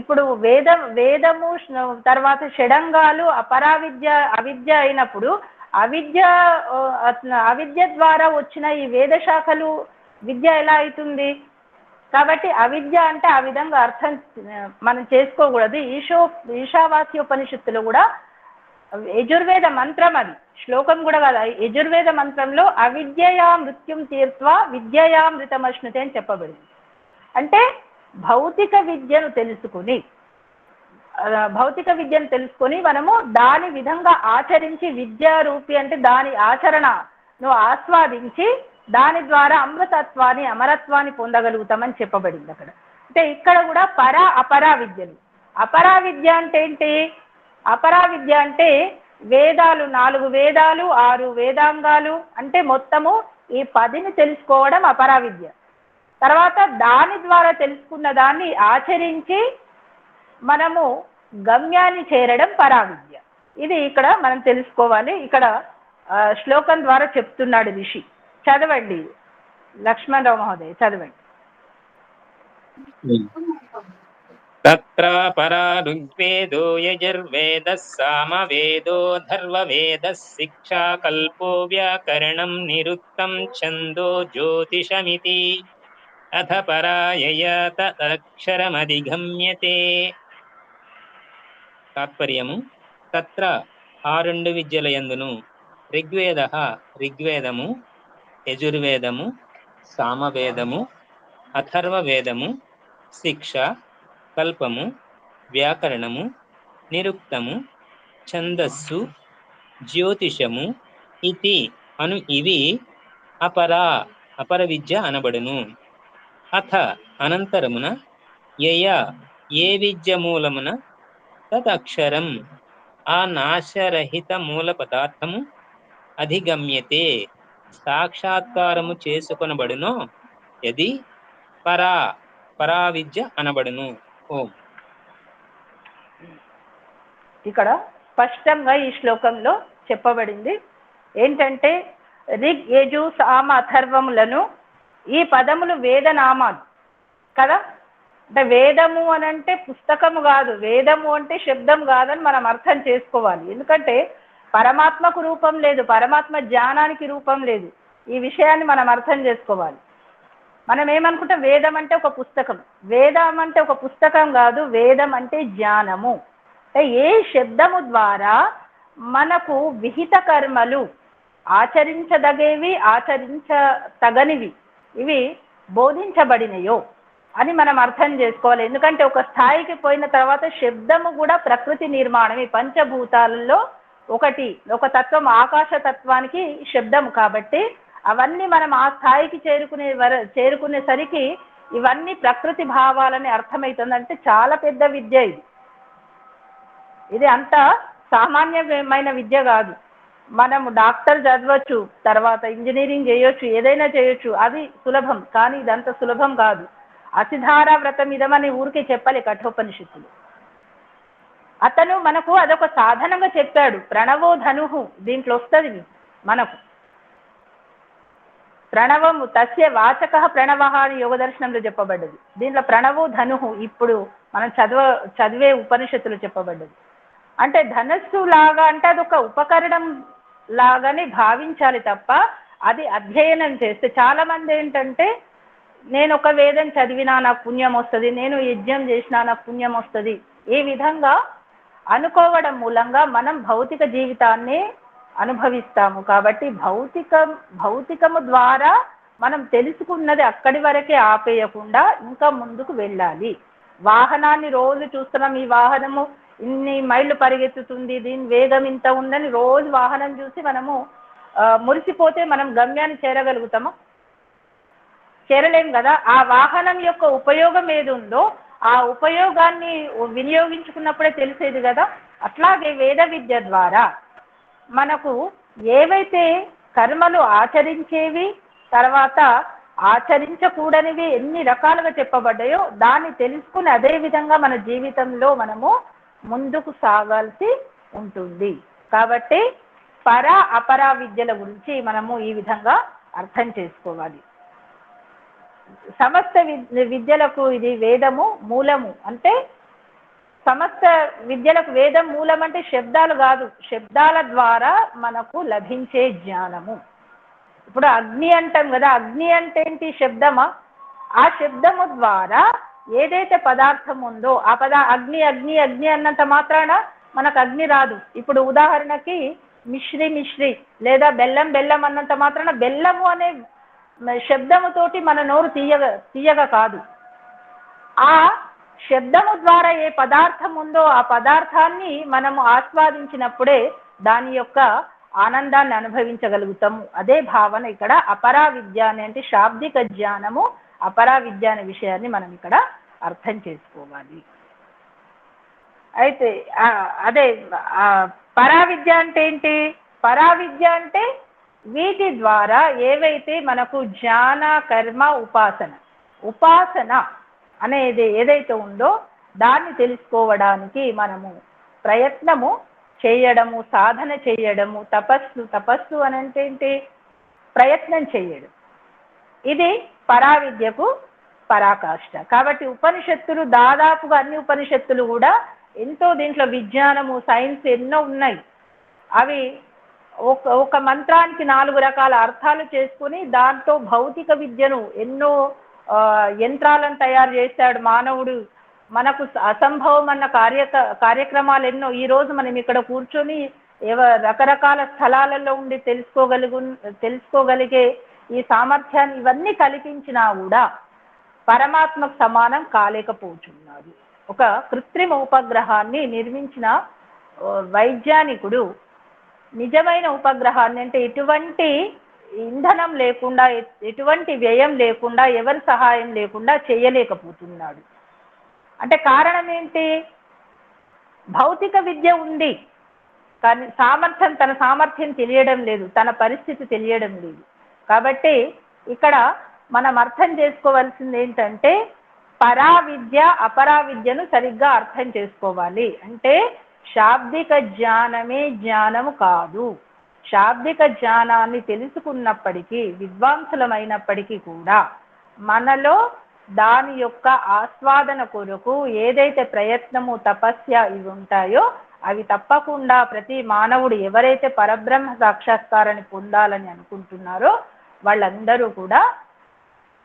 ఇప్పుడు వేదము తర్వాత షడంగాలు అవిద్య అయినప్పుడు అవిద్య ద్వారా వచ్చిన ఈ వేద శాఖలు విద్య ఎలా అవుతుంది? కాబట్టి అవిద్య అంటే ఆ విధంగా అర్థం మనం చేసుకోకూడదు. ఈశావాస్యోపనిషత్తులో కూడా యజుర్వేద మంత్రం, అది శ్లోకం కూడా కాదు, యజుర్వేద మంత్రంలో అవిద్యయా మృత్యుం తీర్త్వా విద్యయా మృతమశ్నుతే అని చెప్పబడింది. అంటే భౌతిక విద్యను తెలుసుకొని మనము దాని విధంగా ఆచరించి విద్యారూపి అంటే దాని ఆచరణను ఆస్వాదించి దాని ద్వారా అమృతత్వాన్ని అమరత్వాన్ని పొందగలుగుతామని చెప్పబడింది అక్కడ. అంటే ఇక్కడ కూడా అపరావిద్యలు. అపరావిద్య అంటే ఏంటి? అపరావిద్య అంటే వేదాలు 4 వేదాలు 6 వేదాంగాలు అంటే మొత్తము ఈ 10ని తెలుసుకోవడం అపరావిద్య. తర్వాత దాని ద్వారా తెలుసుకున్న దాన్ని ఆచరించి మనము గమ్యాన్ని చేరడం పరావిద్య. ఇది ఇక్కడ మనం తెలుసుకోవాలి. ఇక్కడ శ్లోకం ద్వారా చెప్తున్నాడు ఋషి. చదవండి లక్ష్మణరావు మహోదయ్, చదవండి. తత్ర పరా ఋగ్వేదో యజుర్వేదః సామవేదో ధర్వవేదః శిక్షా కల్పో వ్యాకరణం నిరుక్తం ఛందో జ్యోతిషమితి అథ పరాయయ తదక్షరమధిగమ్యతే. తాత్పర్యము: తత్ర ఆ 2 విద్యల యందును ఋగ్వేదము, యజుర్వేదము, సామవేదము, అథర్వవేదము, శిక్ష, కల్పము, వ్యాకరణము, నిరుక్తము, ఛందస్సు, జ్యోతిషము ఇతి అను ఇవి అపర విద్య అనబడును. అథ అనంతరమున ఏ విద్య మూలమున తదక్షరం ఆ నాశరహిత మూల పదార్థము అధిగమ్యతే సాక్షాత్కారము చేసుకొనబడునో యది పరావిద్య అనబడును. ఓం. ఇక్కడ స్పష్టంగా ఈ శ్లోకంలో చెప్పబడింది ఏంటంటే రిగ్ యజు సామ అథర్వములను ఈ పదములు వేదనామాలు కదా. అంటే వేదము అని అంటే పుస్తకము కాదు, వేదము అంటే శబ్దం కాదని మనం అర్థం చేసుకోవాలి. ఎందుకంటే పరమాత్మకు రూపం లేదు, పరమాత్మ జ్ఞానానికి రూపం లేదు. ఈ విషయాన్ని మనం అర్థం చేసుకోవాలి. మనం ఏమనుకుంటాం, వేదం అంటే ఒక పుస్తకం. వేదం అంటే ఒక పుస్తకం కాదు, వేదం అంటే జ్ఞానము. అంటే ఏ శబ్దము ద్వారా మనకు విహిత కర్మలు ఆచరించదగేవి ఆచరించతగనివి ఇవి బోధించబడినయో అని మనం అర్థం చేసుకోవాలి. ఎందుకంటే ఒక స్థాయికి పోయిన తర్వాత శబ్దము కూడా ప్రకృతి నిర్మాణం. ఈ పంచభూతాలలో ఒక తత్వం ఆకాశతత్వానికి శబ్దము. కాబట్టి అవన్నీ మనం ఆ స్థాయికి చేరుకునేసరికి ఇవన్నీ ప్రకృతి భావాలని అర్థమవుతుంది. అంటే చాలా పెద్ద విద్య ఇది అంత సామాన్యమైన విద్య కాదు. మనము డాక్టర్ చదవచ్చు, తర్వాత ఇంజనీరింగ్ చేయొచ్చు, ఏదైనా చేయొచ్చు, అది సులభం. కానీ ఇదంత సులభం కాదు. అసిధార వ్రతం ఇదమని ఊరికే చెప్పాలి కఠోపనిషత్తులు. అతను మనకు అదొక సాధనంగా చెప్పాడు. ప్రణవో ధనుహు దీంట్లో వస్తుంది మనకు. ప్రణవము తస్య వాచక ప్రణవ అని యోగ దర్శనంలో చెప్పబడ్డది. దీంట్లో ప్రణవో ధనుహు. ఇప్పుడు మనం చదివే ఉపనిషత్తులు చెప్పబడ్డది. అంటే ధనస్సు లాగా అంటే అది ఒక ఉపకరణం లాగానే భావించాలి తప్ప అది అధ్యయనం చేస్తే చాలా మంది ఏంటంటే నేను ఒక వేదం చదివినా నాకు పుణ్యం వస్తుంది, నేను యజ్ఞం చేసినా నాకు పుణ్యం వస్తుంది, ఈ విధంగా అనుకోవడం మూలంగా మనం భౌతిక జీవితాన్ని అనుభవిస్తాము. కాబట్టి భౌతికము ద్వారా మనం తెలుసుకున్నది అక్కడి వరకే ఆపేయకుండా ఇంకా ముందుకు వెళ్ళాలి. వాహనాన్ని రోజు చూస్తున్నాం, ఈ వాహనము ఇన్ని మైళ్ళు పరిగెత్తుతుంది, దీని వేగం ఇంత ఉందని రోజు వాహనం చూసి మనము మురిసిపోతే మనం గమ్యాన్ని చేరగలుగుతామా? చేరలేం కదా. ఆ వాహనం యొక్క ఉపయోగం ఏది ఉందో ఆ ఉపయోగాన్ని వినియోగించుకున్నప్పుడే తెలిసేది కదా. అట్లాగే వేద విద్య ద్వారా మనకు ఏవైతే కర్మలు ఆచరించేవి, తర్వాత ఆచరించకూడనివి ఎన్ని రకాలుగా చెప్పబడ్డాయో దాన్ని తెలుసుకుని అదే విధంగా మన జీవితంలో మనము ముందుకు సాగాల్సి ఉంటుంది. కాబట్టి పర అపర విద్యల గురించి మనము ఈ విధంగా అర్థం చేసుకోవాలి. సమస్త విద్యలకు ఇది వేదము మూలము. అంటే సమస్త విద్యలకు వేదం మూలం అంటే శబ్దాలు కాదు, శబ్దాల ద్వారా మనకు లభించే జ్ఞానము. ఇప్పుడు అగ్ని అంటాం కదా, అగ్ని అంటే ఏంటి? శబ్దమా? ఆ శబ్దము ద్వారా ఏదైతే పదార్థం ఉందో ఆ అగ్ని అగ్ని అగ్ని అన్నంత మాత్రాన మనకు అగ్ని రాదు. ఇప్పుడు ఉదాహరణకి మిశ్రి లేదా బెల్లం బెల్లం అన్నంత మాత్రాన బెల్లము అనే శబ్దముతోటి మన నోరు తీయగా కాదు. ఆ శబ్దము ద్వారా ఏ పదార్థం ఉందో ఆ పదార్థాన్ని మనము ఆస్వాదించినప్పుడే దాని యొక్క ఆనందాన్ని అనుభవించగలుగుతాము. అదే భావన ఇక్కడ అపరా విద్య అంటే శాబ్దిక జ్ఞానము, అపరా విద్య అనే విషయాన్ని మనం ఇక్కడ అర్థం చేసుకోవాలి. అయితే అదే పరా విద్య అంటే ఏంటి? పరా విద్య అంటే వీటి ద్వారా ఏవైతే మనకు జ్ఞాన కర్మ ఉపాసన అనేది ఏదైతే ఉందో దాన్ని తెలుసుకోవడానికి మనము ప్రయత్నము చేయడము, సాధన చేయడము, తపస్సు అని అంటే ఏంటి? ప్రయత్నం చేయడం. ఇది పరావిద్యకు పరాకాష్ట. కాబట్టి ఉపనిషత్తులు దాదాపుగా అన్ని ఉపనిషత్తులు కూడా ఎంతో దీంట్లో విజ్ఞానము, సైన్స్ ఎన్నో ఉన్నాయి. అవి ఒక మంత్రానికి 4 రకాల అర్థాలు చేసుకుని దాంతో భౌతిక విద్యను ఎన్నో యంత్రాలను తయారు చేశాడు మానవుడు. మనకు అసంభవం అన్న కార్యక్రమాలు ఎన్నో. ఈరోజు మనం ఇక్కడ కూర్చొని రకరకాల స్థలాలలో ఉండి తెలుసుకోగలిగే ఈ సామర్థ్యాన్ని ఇవన్నీ కల్పించినా కూడా పరమాత్మకు సమానం కాలేకపోతున్నాడు. ఒక కృత్రిమ ఉపగ్రహాన్ని నిర్మించిన వైజ్ఞానికుడు నిజమైన ఉపగ్రహాన్ని అంటే ఎటువంటి ఇంధనం లేకుండా, ఎటువంటి వ్యయం లేకుండా, ఎవరి సహాయం లేకుండా చేయలేకపోతున్నాడు. అంటే కారణం ఏంటి? భౌతిక విద్య ఉంది కానీ తన సామర్థ్యం తెలియడం లేదు, తన పరిస్థితి తెలియడం లేదు. కాబట్టి ఇక్కడ మనం అర్థం చేసుకోవాల్సింది ఏంటంటే పరా విద్య అపరా విద్యను సరిగ్గా అర్థం చేసుకోవాలి. అంటే శాబ్దిక జ్ఞానమే జ్ఞానము కాదు. శాబ్దిక జ్ఞానాన్ని తెలుసుకున్నప్పటికీ, విద్వాంసులమైనప్పటికీ కూడా మనలో దాని యొక్క ఆస్వాదన కొరకు ఏదైతే ప్రయత్నము, తపస్య ఇవి ఉంటాయో అవి తప్పకుండా ప్రతి మానవుడు ఎవరైతే పరబ్రహ్మ సాక్షాత్కారాన్ని పొందాలని అనుకుంటున్నారో వాళ్ళందరూ కూడా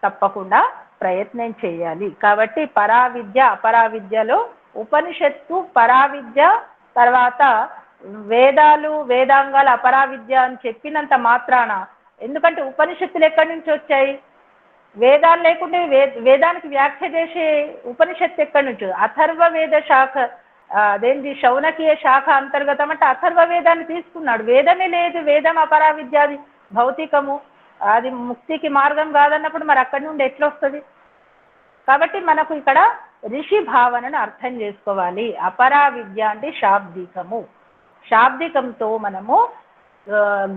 తప్పకుండా ప్రయత్నం చేయాలి. కాబట్టి పరావిద్య అపరావిద్యలో ఉపనిషత్తు పరావిద్య, తర్వాత వేదాలు వేదాంగాలు అపరావిద్య అని చెప్పినంత మాత్రాన, ఎందుకంటే ఉపనిషత్తులు ఎక్కడి నుంచి వచ్చాయి? వేదాలు లేకుంటే వేదానికి వ్యాఖ్య చేసే ఉపనిషత్తు ఎక్కడి నుంచి? అథర్వ వేద శాఖ, అదేంటి శౌనకీయ శాఖ అంతర్గతం అంటే అథర్వ వేదాన్ని తీసుకున్నాడు. వేదమే లేదు, వేదం అపరావిద్య, అది భౌతికము, అది ముక్తికి మార్గం కాదన్నప్పుడు మరి అక్కడి నుండి ఎట్లా వస్తుంది? కాబట్టి మనకు ఇక్కడ ఋషి భావనను అర్థం చేసుకోవాలి. అపరా విద్య అంటే శాబ్దికము. శాబ్దికంతో మనము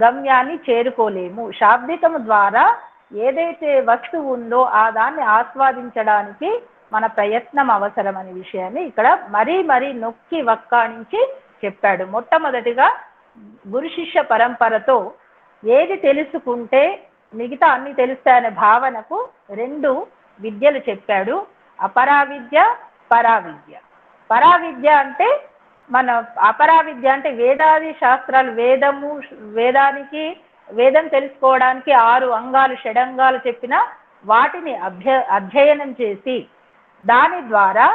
గమ్యాన్ని చేరుకోలేము. శాబ్దికము ద్వారా ఏదైతే వస్తువు ఉందో ఆ దాన్ని ఆస్వాదించడానికి మన ప్రయత్నం అవసరం అనే విషయాన్ని ఇక్కడ మరీ నొక్కి వక్కాణించి చెప్పాడు. మొట్టమొదటిగా గురు శిష్య పరంపరతో ఏది తెలుసుకుంటే మిగతా అన్ని తెలుస్తాయనే భావనకు 2 విద్యలు చెప్పాడు. అపరా విద్య, పరావిద్య. పరావిద్య అంటే మన అపరావిద్య అంటే వేదాది శాస్త్రాలు, వేదం తెలుసుకోవడానికి 6 అంగాలు, షడంగాలు చెప్పిన వాటిని అధ్యయనం చేసి దాని ద్వారా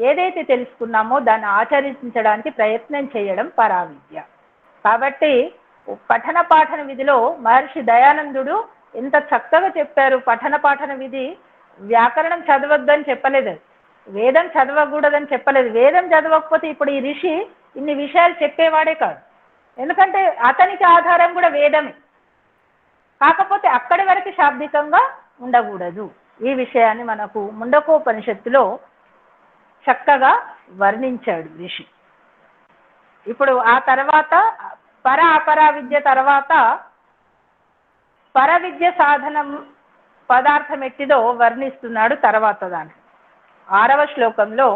ఏదైతే తెలుసుకున్నామో దాన్ని ఆచరించడానికి ప్రయత్నం చేయడం పరావిద్య. కాబట్టి పఠన పాఠన విధిలో మహర్షి దయానందుడు ఎంత చక్కగా చెప్పారు. పఠన పాఠన విధి వ్యాకరణం చదవద్దని చెప్పలేదు, వేదం చదవకూడదని చెప్పలేదు. వేదం చదవకపోతే ఇప్పుడు ఈ ఋషి ఇన్ని విషయాలు చెప్పేవాడే కాదు. ఎందుకంటే అతనికి ఆధారం కూడా వేదమే, కాకపోతే అక్కడి వరకు శాబ్దికంగా ఉండకూడదు. ఈ విషయాన్ని మనకు ముండకోపనిషత్తులో చక్కగా వర్ణించాడు ఋషి. ఇప్పుడు ఆ తర్వాత అపరా విద్య తర్వాత పరవిద్య సాధనం పదార్థం ఎట్టిదో వర్ణిస్తున్నాడు తర్వాత దాన్ని. 6వ శ్లోకంలో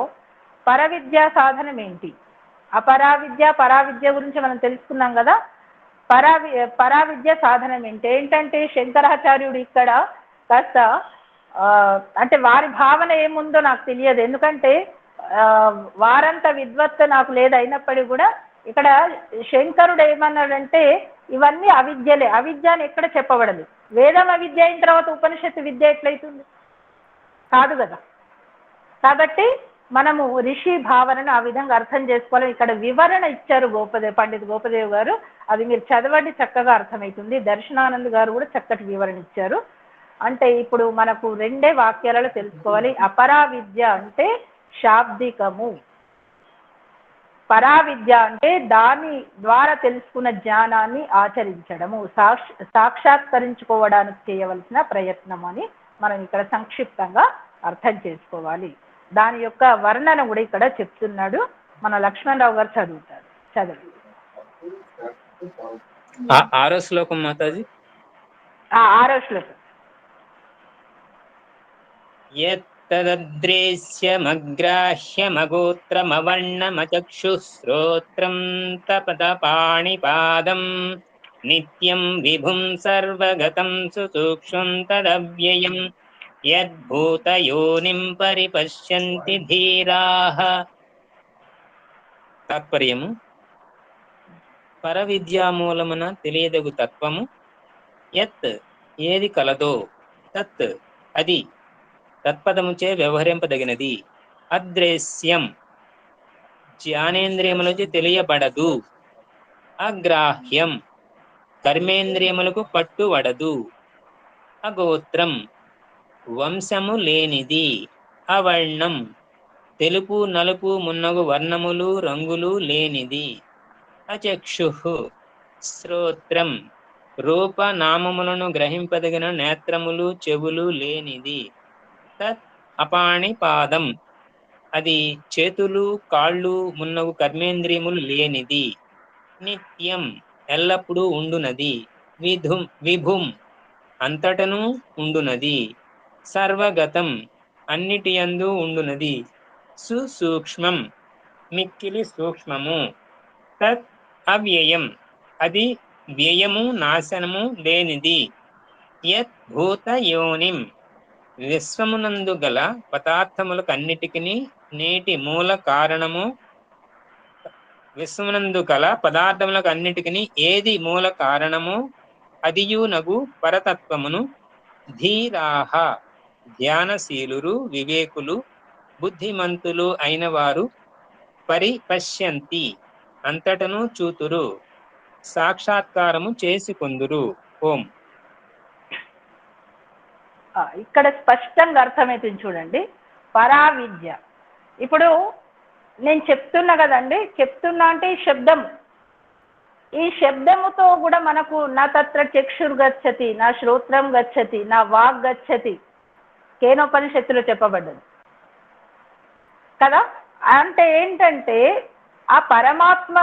పరవిద్యా సాధనం ఏంటి, అపరావిద్య పరావిద్య గురించి మనం తెలుసుకున్నాం కదా. పరావిద్య సాధనం ఏంటంటే శంకరాచార్యుడు ఇక్కడ కాస్త అంటే వారి భావన ఏముందో నాకు తెలియదు, ఎందుకంటే వారంత విద్వత్తు నాకు లేదు. అయినప్పటికీ కూడా ఇక్కడ శంకరుడు ఏమన్నాడంటే ఇవన్నీ అవిద్యలే, అవిద్య అని ఎక్కడ చెప్పబడదు. వేదం అవిద్య అయిన తర్వాత ఉపనిషత్తు విద్య ఎట్లయితుంది? కాదు కదా. కాబట్టి మనము ఋషి భావనను ఆ విధంగా అర్థం చేసుకోవాలి. ఇక్కడ వివరణ ఇచ్చారు పండిత్ గోపదేవ్ గారు, అది మీరు చదవండి, చక్కగా అర్థమవుతుంది. దర్శనానంద్ గారు కూడా చక్కటి వివరణ ఇచ్చారు. అంటే ఇప్పుడు మనకు 2 వాక్యాలలో తెలుసుకోవాలి. అపరావిద్య అంటే శాబ్దికము, పరావిద్య అంటే దాని ద్వారా తెలుసుకున్న జ్ఞానాన్ని ఆచరించడము, సాక్షాత్కరించుకోవడానికి చేయవలసిన ప్రయత్నం అని మనం ఇక్కడ సంక్షిప్తంగా అర్థం చేసుకోవాలి. దాని యొక్క వర్ణన కూడా ఇక్కడ చెప్తున్నాడు. మన లక్ష్మణరావు గారు చదువుతారు. చదవండి. 6వ శ్లోకం మాతాజీ. 6వ శ్లోకం. యత్తదద్రేశ్యమగ్రాహ్యమగోత్రమవర్ణమచక్షుశ్రోత్రం తపదపాణిపాదం నిత్యం విభుం సర్వగతం సుసూక్ష్మం తదవ్యయం యద్భూతయోనిం పరిపశ్యంతి ధీరాః. తాత్పర్యము: పరవిద్యామూలమున తెలియదగు తత్వము, యత్ ఏది కలదో, తత్ అది తత్పదముచే వ్యవహరింపదగినది, అద్రేశ్యం జ్ఞానేంద్రియములచే తెలియబడదు, అగ్రాహ్యం కర్మేంద్రియములకు పట్టువడదు, అగోత్రం వంశము లేనిది, అవర్ణం తెలుపు నలుపు మున్నగు వర్ణములు రంగులు లేనిది, అచక్షుః శ్రోత్రం రూపనామములను గ్రహింపదగిన నేత్రములు చెవులు లేనిది, తత్ అపాణిపాదం అది చేతులు కాళ్ళు మున్నగు కర్మేంద్రియములు లేనిది, నిత్యం ఎల్లప్పుడూ ఉండునది, విభుం అంతటను ఉండునది, సర్వగతం అన్నిటియందు ఉండునది, సుసూక్ష్మం మిక్కిలి సూక్ష్మము, తత్ అవ్యయం అది వ్యయము నాశనము లేనిది, యత్ భూత యోనిం విశ్వమునందు గల పదార్థములకన్నిటికీ నేటి మూల కారణము, విశ్వమునందు గల పదార్థములకన్నిటికీ ఏది మూల కారణము అదియునగు పరతత్వమును ధీరాః ధ్యానశీలురు వివేకులు బుద్ధిమంతులు అయిన వారు పరిపశ్యంతి అంతటను చూతురు, సాక్షాత్కారము చేసుకొందురు. ఓం. ఇక్కడ స్పష్టంగా అర్థమవుతుంది చూడండి. పరావిద్య ఇప్పుడు నేను చెప్తున్నా కదండి, చెప్తున్నా అంటే ఈ శబ్దముతో కూడా మనకు నా తత్ర చక్షుర్ గచ్చతి, నా శ్రోత్రం గచ్చతి, నా వాగ్ గచ్చతి కేనోపనిషత్తులో చెప్పబడ్డది కదా. అంటే ఏంటంటే ఆ పరమాత్మ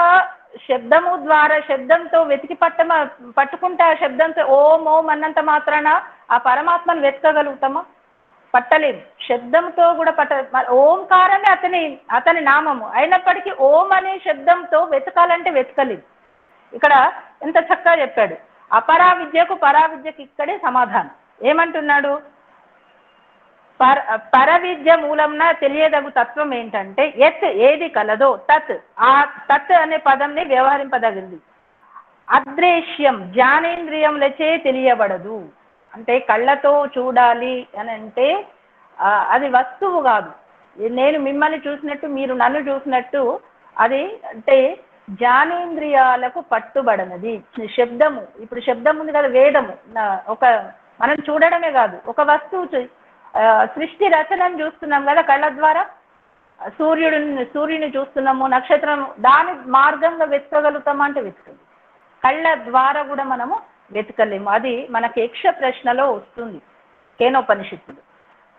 శబ్దము ద్వారా, శబ్దంతో వెతికి పట్టుకుంటే ఆ శబ్దంతో ఓం ఓం అన్నంత మాత్రాన ఆ పరమాత్మను వెతకగలుగుతామా? పట్టలేదు. శబ్దంతో కూడా ఓంకారమే అతని నామము అయినప్పటికీ ఓం అనే శబ్దంతో వెతకాలంటే వెతకలేదు. ఇక్కడ ఎంత చక్కగా చెప్పాడు. అపరావిద్యకు పరావిద్యకు ఇక్కడే సమాధానం. ఏమంటున్నాడు? పరవిద్య మూలంన తెలియదగు తత్వం ఏంటంటే యత్ ఏది కలదో తత్, ఆ తత్ అనే పదంని వ్యవహరింపదగింది. అదృశ్యం జ్ఞానేంద్రియములచే తెలియబడదు. అంటే కళ్ళతో చూడాలి అని అంటే అది వస్తువు కాదు. నేను మిమ్మల్ని చూసినట్టు మీరు నన్ను చూసినట్టు అది అంటే జ్ఞానేంద్రియాలకు పట్టుబడనది. శబ్దము, ఇప్పుడు శబ్దం ఉంది కదా, వేదము ఒక మనం చూడడమే కాదు, ఒక వస్తువు సృష్టి రచనను చూస్తున్నాం కదా కళ్ళ ద్వారా, సూర్యుని చూస్తున్నాము, నక్షత్రం, దాని మార్గంగా వెతకగలుగుతామా అంటే వెతకదు. కళ్ళ ద్వారా కూడా మనము వెతకలేము. అది మనకి యక్ష ప్రశ్నలో వస్తుంది కేనోపనిషత్తులు.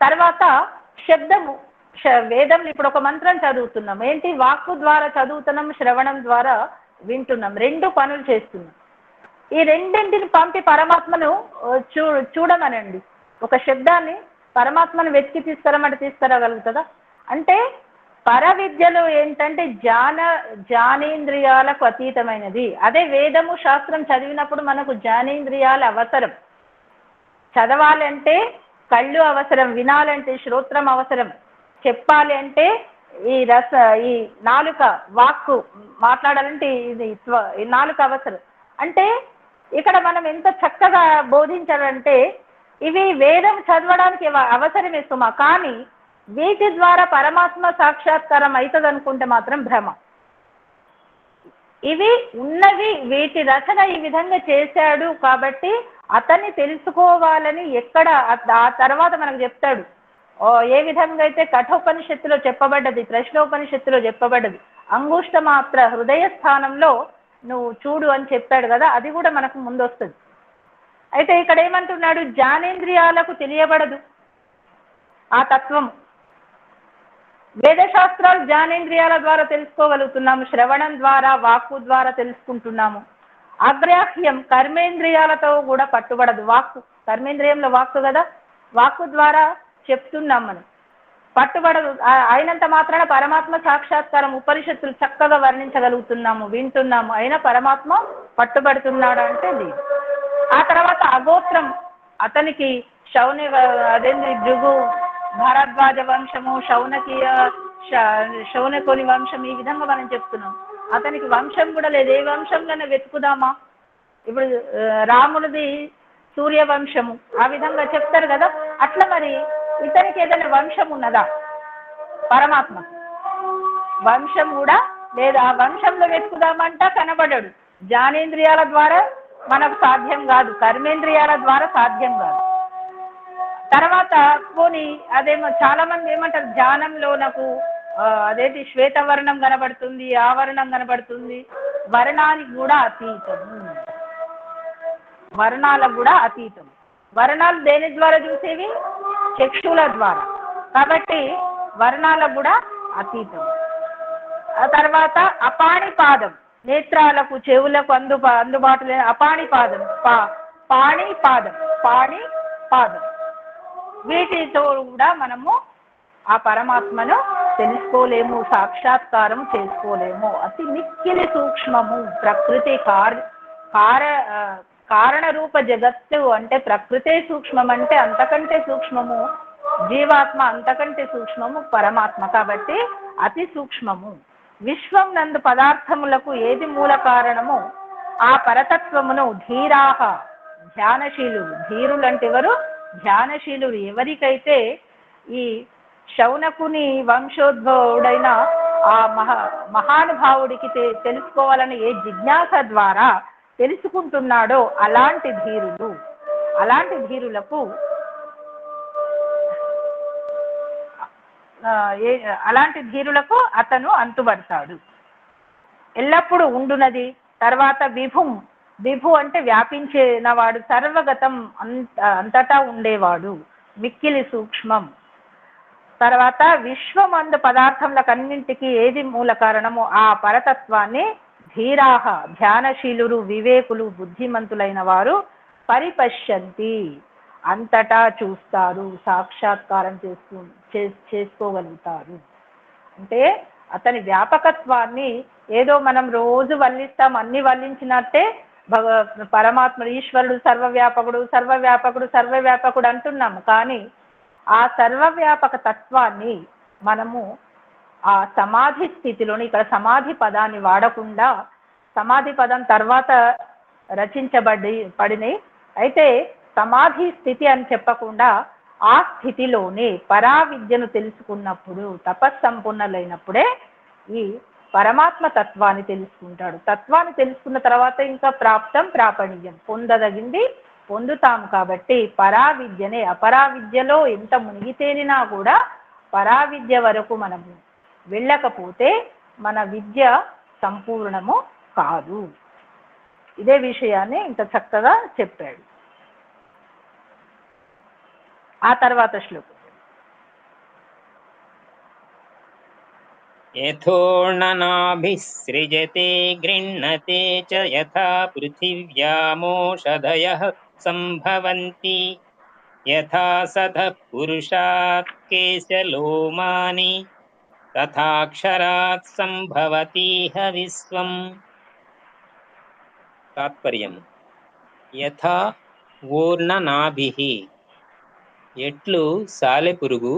తర్వాత శబ్దము, వేదంలో ఇప్పుడు ఒక మంత్రం చదువుతున్నాం, ఏంటి వాక్కు ద్వారా చదువుతున్నాం, శ్రవణం ద్వారా వింటున్నాం, రెండు పనులు చేస్తున్నాం. ఈ రెండింటిని పంపి పరమాత్మను చూడమనండి. ఒక శబ్దాన్ని పరమాత్మను వెతికి తీసుకురమంటే తీసుకురాగలుగుతుందా? అంటే పరవిద్యలో ఏంటంటే జ్ఞానేంద్రియాలకు అతీతమైనది. అదే వేదము శాస్త్రం చదివినప్పుడు మనకు జ్ఞానేంద్రియాల అవసరం. చదవాలి అంటే కళ్ళు అవసరం, వినాలంటే శ్రోత్రం అవసరం, చెప్పాలి అంటే ఈ నాలుక, వాక్కు మాట్లాడాలంటే ఈ నాలుక అవసరం. అంటే ఇక్కడ మనం ఎంత చక్కగా బోధించాలంటే ఇవి వేదం చదవడానికి అవసరమే సుమా, కానీ వీటి ద్వారా పరమాత్మ సాక్షాత్కారం అవుతుంది అనుకుంటే మాత్రం భ్రమ. ఇవి ఉన్నవి, వీటి రచన ఈ విధంగా చేశాడు కాబట్టి అతన్ని తెలుసుకోవాలని ఎక్కడ ఆ తర్వాత మనకు చెప్తాడు. ఏ విధంగా అయితే కఠోపనిషత్తులో చెప్పబడ్డది, ప్రశ్నోపనిషత్తులో చెప్పబడ్డది, అంగుష్ట మాత్ర హృదయ స్థానంలో నువ్వు చూడు అని చెప్పాడు కదా, అది కూడా మనకు ముందు వస్తుంది. అయితే ఇక్కడ ఏమంటున్నాడు, జ్ఞానేంద్రియాలకు తెలియబడదు ఆ తత్వం. వేదశాస్త్రాలు జ్ఞానేంద్రియాల ద్వారా తెలుసుకోగలుగుతున్నాము, శ్రవణం ద్వారా, వాక్కు ద్వారా తెలుసుకుంటున్నాము. అగ్రాహ్యం కర్మేంద్రియాలతో కూడా పట్టుబడదు. వాక్కు, కర్మేంద్రియంలో వాక్కు కదా, వాక్కు ద్వారా చెప్తున్నాం మనం, పట్టుబడదు. అయినంత మాత్రాన పరమాత్మ సాక్షాత్కారం ఉపనిషత్తులు చక్కగా వర్ణించగలుగుతున్నాము, వింటున్నాము, అయినా పరమాత్మ పట్టుబడుతున్నాడు అంటే లేదు. ఆ తర్వాత అగోత్రం, అతనికి అదేంటి భృగు భారద్వాజ వంశము, శౌనకుని వంశం, ఈ విధంగా మనం చెప్తున్నాం. అతనికి వంశం కూడా లేదు. ఏ వంశంలోనే వెతుకుదామా? ఇప్పుడు రాముడిది సూర్యవంశము, ఆ విధంగా చెప్తారు కదా. అట్లా మరి ఇతనికి ఏదైనా వంశం ఉన్నదా? పరమాత్మ వంశం కూడా లేదా? ఆ వంశంలో వెతుకుదామంట కనబడడు. జ్ఞానేంద్రియాల ద్వారా మనకు సాధ్యం కాదు, కర్మేంద్రియాల ద్వారా సాధ్యం కాదు. తర్వాత పోనీ అదేమో చాలా మంది ఏమంటారు, ధ్యానంలో నాకు అదేంటి శ్వేతవర్ణం కనబడుతుంది, ఆవరణం కనబడుతుంది. వర్ణానికి కూడా అతీతము, వర్ణాలకు కూడా అతీతం. వర్ణాలు దేని ద్వారా చూసేవి? చక్షుల ద్వారా, కాబట్టి వర్ణాలకు కూడా అతీతం. ఆ తర్వాత అపాణిపాదం, నేత్రాలకు చెవులకు అందుబాటులో అపాణిపాదం, పాణిపాదం, వీటితో కూడా మనము ఆ పరమాత్మను తెలుసుకోలేము, సాక్షాత్కారం చేసుకోలేము. అతి మిక్కిలి సూక్ష్మము ప్రకృతి కారణ రూప జగత్తు అంటే ప్రకృతే సూక్ష్మం, అంటే అంతకంటే సూక్ష్మము జీవాత్మ, అంతకంటే సూక్ష్మము పరమాత్మ, కాబట్టి అతి సూక్ష్మము. విశ్వం నందు పదార్థములకు ఏది మూల కారణమో ఆ పరతత్వమును ధీరాహ, ధ్యానశీలుడు, ధీరులు అంటే ఎవరు? ధ్యానశీలుడు. ఎవరికైతే ఈ శౌనకుని వంశోద్భవుడైన ఆ మహానుభావుడికి తెలుసుకోవాలని ఏ జిజ్ఞాస ద్వారా తెలుసుకుంటున్నాడో అలాంటి ధీరులకు అతను అంతుబడతాడు, ఎల్లప్పుడూ ఉండునది. తర్వాత విభు అంటే వ్యాపించినవాడు, సర్వగతం, అంతటా ఉండేవాడు, మిక్కిలి సూక్ష్మం. తర్వాత విశ్వమందు పదార్థములకన్నింటికి ఏది మూల కారణమో ఆ పరతత్వాన్ని ధీరాహ, ధ్యానశీలురు, వివేకులు, బుద్ధిమంతులైన వారు పరిపశ్యంతి, అంతటా చూస్తారు, సాక్షాత్కారం చేసుకోగలుగుతారు. అంటే అతని వ్యాపకత్వాన్ని ఏదో మనం రోజు వల్లిస్తాం, అన్ని వల్లించినట్టే పరమాత్మ ఈశ్వరుడు సర్వవ్యాపకుడు అంటున్నాము. కానీ ఆ సర్వవ్యాపక తత్వాన్ని మనము ఆ సమాధి స్థితిలోని, ఇక్కడ సమాధి పదాన్ని వాడకుండా, సమాధి పదం తర్వాత పడినాయి, అయితే సమాధి స్థితి అని చెప్పకుండా ఆ స్థితిలోనే పరావిద్యను తెలుసుకున్నప్పుడు, తపస్సంపూర్ణులైనప్పుడే ఈ పరమాత్మ తత్వాన్ని తెలుసుకుంటాడు. తత్వాన్ని తెలుసుకున్న తర్వాత ఇంకా ప్రాప్తం ప్రాపణీయం, పొందదగింది పొందుతాము. కాబట్టి పరావిద్యనే, అపరావిద్యలో ఎంత మునిగితేనినా కూడా పరావిద్య వరకు మనము వెళ్ళకపోతే మన విద్య సంపూర్ణము కాదు. ఇదే విషయాన్ని ఇంత చక్కగా చెప్పాడు. ఆ తర్వాత శ్లోకం యథోర్ణనాభిసృజతే గృహ్ణతే చ యథా పృథివ్యామోషధయః సంభవంతి యథా సతః పురుషాత్ కేశలోమాని తథాక్షరాత్ సంభవతీహ విశ్వం. తాత్పర్యం: యథా ఊర్ణనాభిః, ఎట్లు సాలెపురుగు,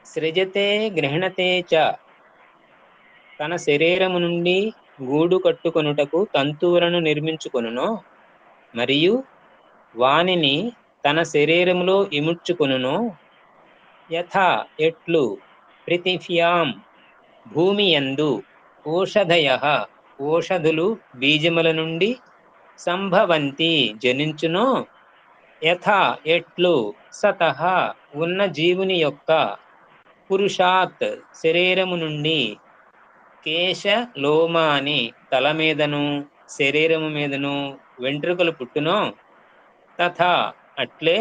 సృజతే గృహ్ణతే చ, తన శరీరము నుండి గూడు కట్టుకొనుటకు తంతువులను నిర్మించుకొనునో, మరియు వానిని తన శరీరములో ఇముడ్చుకొనునో, యథా ఎట్లు పృథివ్యాం భూమియందు ఓషధయః ఓషధులు బీజముల నుండి సంభవంతి జనించునో, యథా ఎట్లు సతః ఉన్న జీవుని యొక్క పురుషాత్ శరీరము నుండి కేశ లోమాని తల మీదను శరీరము మీదను వెంట్రుకలు పుట్టునో, తథా అట్లే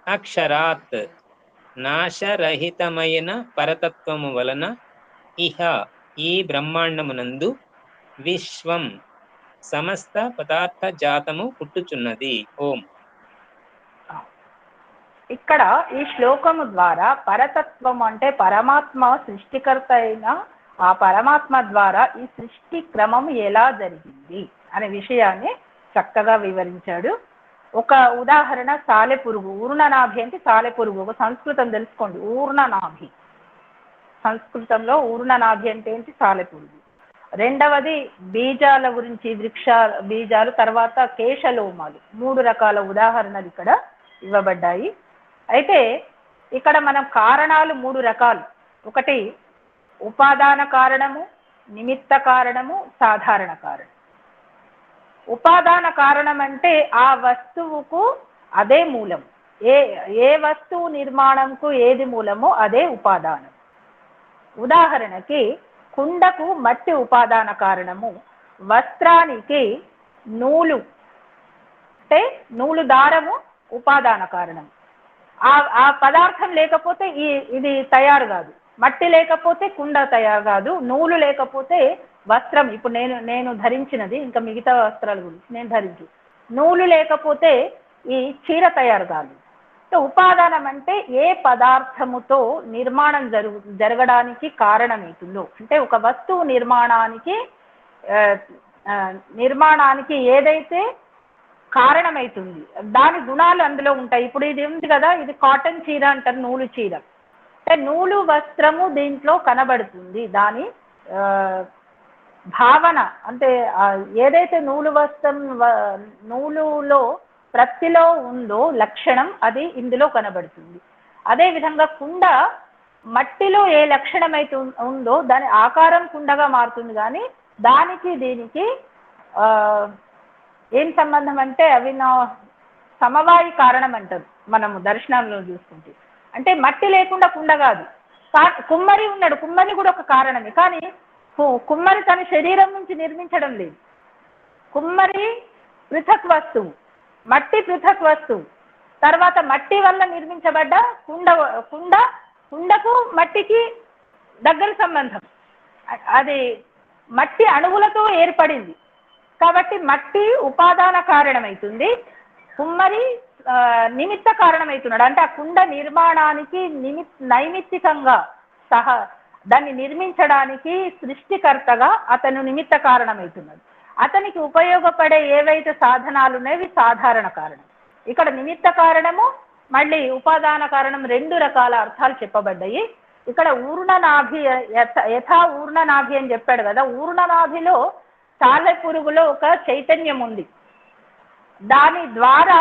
అక్షరాత్ నాశరహితమైన పరతత్వము వలన ఇహ ఈ బ్రహ్మాండమునందు విశ్వం సమస్త పదార్థ జాతము పుట్టుచున్నది. ఓం. ఇక్కడ ఈ శ్లోకము ద్వారా పరతత్వం అంటే పరమాత్మ సృష్టికర్త అయిన ఆ పరమాత్మ ద్వారా ఈ సృష్టి క్రమము ఎలా జరిగింది అనే విషయాన్ని చక్కగా వివరించాడు. ఒక ఉదాహరణ సాలెపురుగు. ఊర్ణనాభి అంటే సాలెపురుగు. ఒక సంస్కృతం తెలుసుకోండి, ఊర్ణనాభి. సంస్కృతంలో ఊర్ణనాభి అంటే ఏంటి? సాలెపురుగు. రెండవది బీజాల గురించి, వృక్ష బీజాలు, తర్వాత కేశలోమాలు. 3 రకాల ఉదాహరణలు ఇక్కడ ఇవ్వబడ్డాయి. అయితే ఇక్కడ మనం కారణాలు 3 రకాలు. ఒకటి ఉపాదాన కారణము, నిమిత్త కారణము, సాధారణ కారణం. ఉపాదాన కారణం అంటే ఆ వస్తువుకు అదే మూలం. ఏ వస్తువు నిర్మాణంకు ఏది మూలమో అదే ఉపాదానం. ఉదాహరణకి కుండకు మట్టి ఉపాదాన కారణము, వస్త్రానికి నూలు అంటే నూలు దారము ఉపాదాన కారణం. ఆ పదార్థం లేకపోతే ఇది తయారు కాదు. మట్టి లేకపోతే కుండ తయారు కాదు. నూలు లేకపోతే వస్త్రం, ఇప్పుడు నేను ధరించినది, ఇంకా మిగతా వస్త్రాల గురించి నేను ధరించి, నూలు లేకపోతే ఈ చీర తయారు కాదు. ఉపాదానం అంటే ఏ పదార్థముతో నిర్మాణం జరగడానికి కారణమవుతుందో, అంటే ఒక వస్తువు నిర్మాణానికి ఏదైతే కారణమవుతుంది దాని గుణాలు అందులో ఉంటాయి. ఇప్పుడు ఇది ఉంది కదా, ఇది కాటన్ చీర అంటారు, నూలు చీర అంటే నూలు వస్త్రము దీంట్లో కనబడుతుంది. దాని భావన అంటే ఏదైతే నూలు వస్త్రం నూలులో ప్రత్తిలో ఉందో లక్షణం అది ఇందులో కనబడుతుంది. అదేవిధంగా కుండ మట్టిలో ఏ లక్షణం అయితే ఉందో దాని ఆకారం కుండగా మారుతుంది, కానీ దానికి దీనికి ఏం సంబంధం అంటే అవి సమవాయి కారణం అంటారు మనము దర్శనంలో చూసుకుంటే. అంటే మట్టి లేకుండా కుండ కాదు. కుమ్మరి ఉన్నాడు, కుమ్మరి కూడా ఒక కారణమే, కానీ కుమ్మరి తన శరీరం నుంచి నిర్మించడం లేదు. కుమ్మరి పృథక్ వస్తువు, మట్టి పృథక్ వస్తువు. తర్వాత మట్టి వల్ల నిర్మించబడ్డ కుండకు మట్టికి దగ్గర సంబంధం, అది మట్టి అణువులతో ఏర్పడింది కాబట్టి మట్టి ఉపాదాన కారణమవుతుంది, కుమ్మరి నిమిత్త కారణమవుతున్నాడు. అంటే ఆ కుండ నిర్మాణానికి నైమిత్తికంగా దాన్ని నిర్మించడానికి సృష్టికర్తగా అతను నిమిత్త కారణమవుతున్నాడు. అతనికి ఉపయోగపడే ఏవైతే సాధనాలు ఉన్నాయో సాధారణ కారణం. ఇక్కడ నిమిత్త కారణము మళ్ళీ ఉపాదాన కారణం 2 రకాల అర్థాలు చెప్పబడ్డాయి. ఇక్కడ ఊర్ణనాభి యథా ఊర్ణనాభి అని చెప్పాడు కదా, ఊర్ణనాభిలో సాలెపురుగులో ఒక చైతన్యం ఉంది. దాని ద్వారా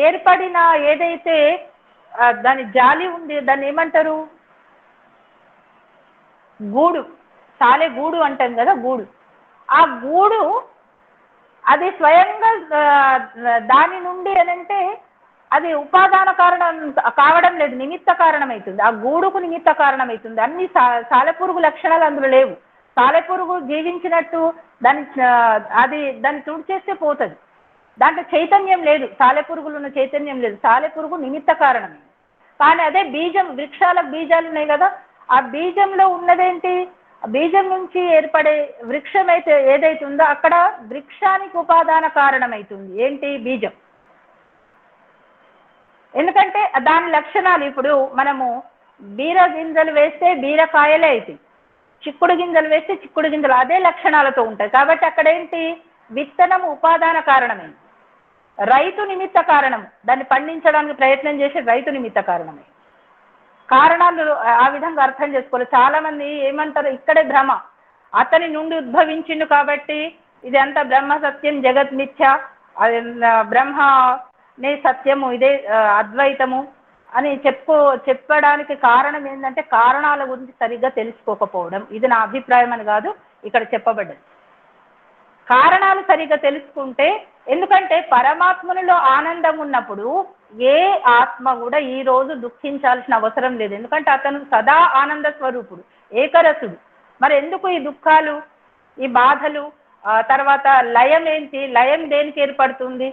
ఏర్పడిన ఏదైతే దాని జాలి ఉంది, దాన్ని ఏమంటారు, గూడు, సాలె గూడు అంటాం కదా, గూడు. ఆ గూడు అది స్వయంగా దాని నుండి ఏంటంటే అది ఉపాదాన కారణం కావడం లేదు, నిమిత్త కారణమవుతుంది. ఆ గూడుకు నిమిత్త కారణమవుతుంది. అన్ని సాలెపురుగు లక్షణాలు అందులో లేవు. సాలెపురుగు జీవించినట్టు దాన్ని తుడిచేస్తే పోతుంది, దాంట్లో చైతన్యం లేదు, సాలెపురుగులు ఉన్న చైతన్యం లేదు. సాలెపురుగు నిమిత్త కారణమే. కానీ అదే బీజం, వృక్షాలకు బీజాలు ఉన్నాయి కదా, ఆ బీజంలో ఉన్నదేంటి, బీజం నుంచి ఏర్పడే వృక్షం అయితే ఏదైతే ఉందో అక్కడ వృక్షానికి ఉపాదాన కారణమవుతుంది ఏంటి, బీజం. ఎందుకంటే దాని లక్షణాలు, ఇప్పుడు మనము బీర గింజలు వేస్తే బీరకాయలే అవుతాయి, చిక్కుడు గింజలు వేస్తే చిక్కుడు గింజలు అదే లక్షణాలతో ఉంటాయి. కాబట్టి అక్కడ ఏంటి, విత్తనం ఉపాదాన కారణమే, రైతు నిమిత్త కారణం, దాన్ని పండించడానికి ప్రయత్నం చేసే రైతు నిమిత్త కారణమే. కారణాలు ఆ విధంగా అర్థం చేసుకోవాలి. చాలా మంది ఏమంటారు, ఇక్కడే భ్రమ, అతని నుండి ఉద్భవించిండు కాబట్టి ఇది అంతా బ్రహ్మ సత్యం జగత్ మిథ్య, బ్రహ్మనే సత్యము, ఇదే అద్వైతము అని చెప్పడానికి కారణం ఏంటంటే కారణాల గురించి సరిగ్గా తెలుసుకోకపోవడం. ఇది నా అభిప్రాయం అని కాదు, ఇక్కడ చెప్పబడ్డది. కారణాలు సరిగ్గా తెలుసుకుంటే, ఎందుకంటే పరమాత్మలో ఆనందం ఉన్నప్పుడు ఏ ఆత్మ కూడా ఈ రోజు దుఃఖించాల్సిన అవసరం లేదు. ఎందుకంటే అతను సదా ఆనంద స్వరూపుడు, ఏకరసుడు. మరి ఎందుకు ఈ దుఃఖాలు, ఈ బాధలు, తర్వాత లయం ఏంటి, లయం దేనికి ఏర్పడుతుంది,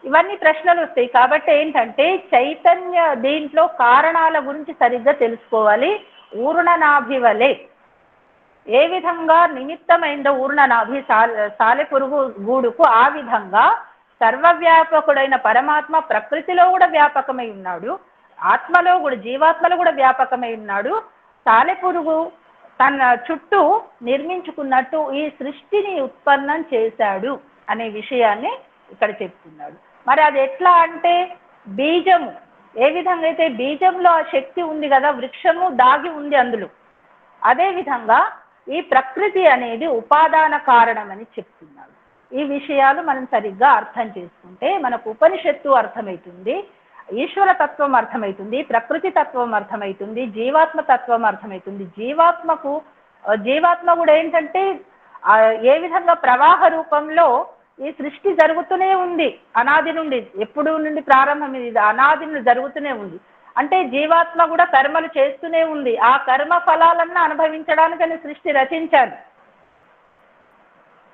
ఇవన్నీ ప్రశ్నలు వస్తాయి. కాబట్టి ఏంటంటే చైతన్య దీంట్లో కారణాల గురించి సరిగ్గా తెలుసుకోవాలి. ఊర్ణనాభి వలె ఏ విధంగా నిమిత్తమైందో ఊర్ణనాభి సాలెపురుగు గూడుకు, ఆ విధంగా సర్వవ్యాపకుడైన పరమాత్మ ప్రకృతిలో కూడా వ్యాపకమై ఉన్నాడు, ఆత్మలో కూడా, జీవాత్మలో కూడా వ్యాపకమై ఉన్నాడు. సాలెపురుగు తన చుట్టూ నిర్మించుకున్నట్టు ఈ సృష్టిని ఉత్పన్నం చేశాడు అనే విషయాన్ని ఇక్కడ చెప్తున్నాడు. మరి అది ఎట్లా అంటే, బీజము ఏ విధంగా అయితే బీజంలో ఆ శక్తి ఉంది కదా, వృక్షము దాగి ఉంది అందులో, అదేవిధంగా ఈ ప్రకృతి అనేది ఉపాదాన కారణం అని చెప్తున్నాడు. ఈ విషయాలు మనం సరిగ్గా అర్థం చేసుకుంటే మనకు ఉపనిషత్తు అర్థమవుతుంది, ఈశ్వర తత్వం అర్థమవుతుంది, ప్రకృతి తత్వం అర్థమవుతుంది, జీవాత్మ తత్వం అర్థమవుతుంది. జీవాత్మ కూడా ఏంటంటే ఏ విధంగా ప్రవాహ రూపంలో ఈ సృష్టి జరుగుతూనే ఉంది, అనాది నుండి, ఎప్పుడు నుండి ప్రారంభం, ఇది అనాది నుండి జరుగుతూనే ఉంది. అంటే జీవాత్మ కూడా కర్మలు చేస్తూనే ఉంది. ఆ కర్మ ఫలాలన్నా అనుభవించడానికని సృష్టి రచించాడు.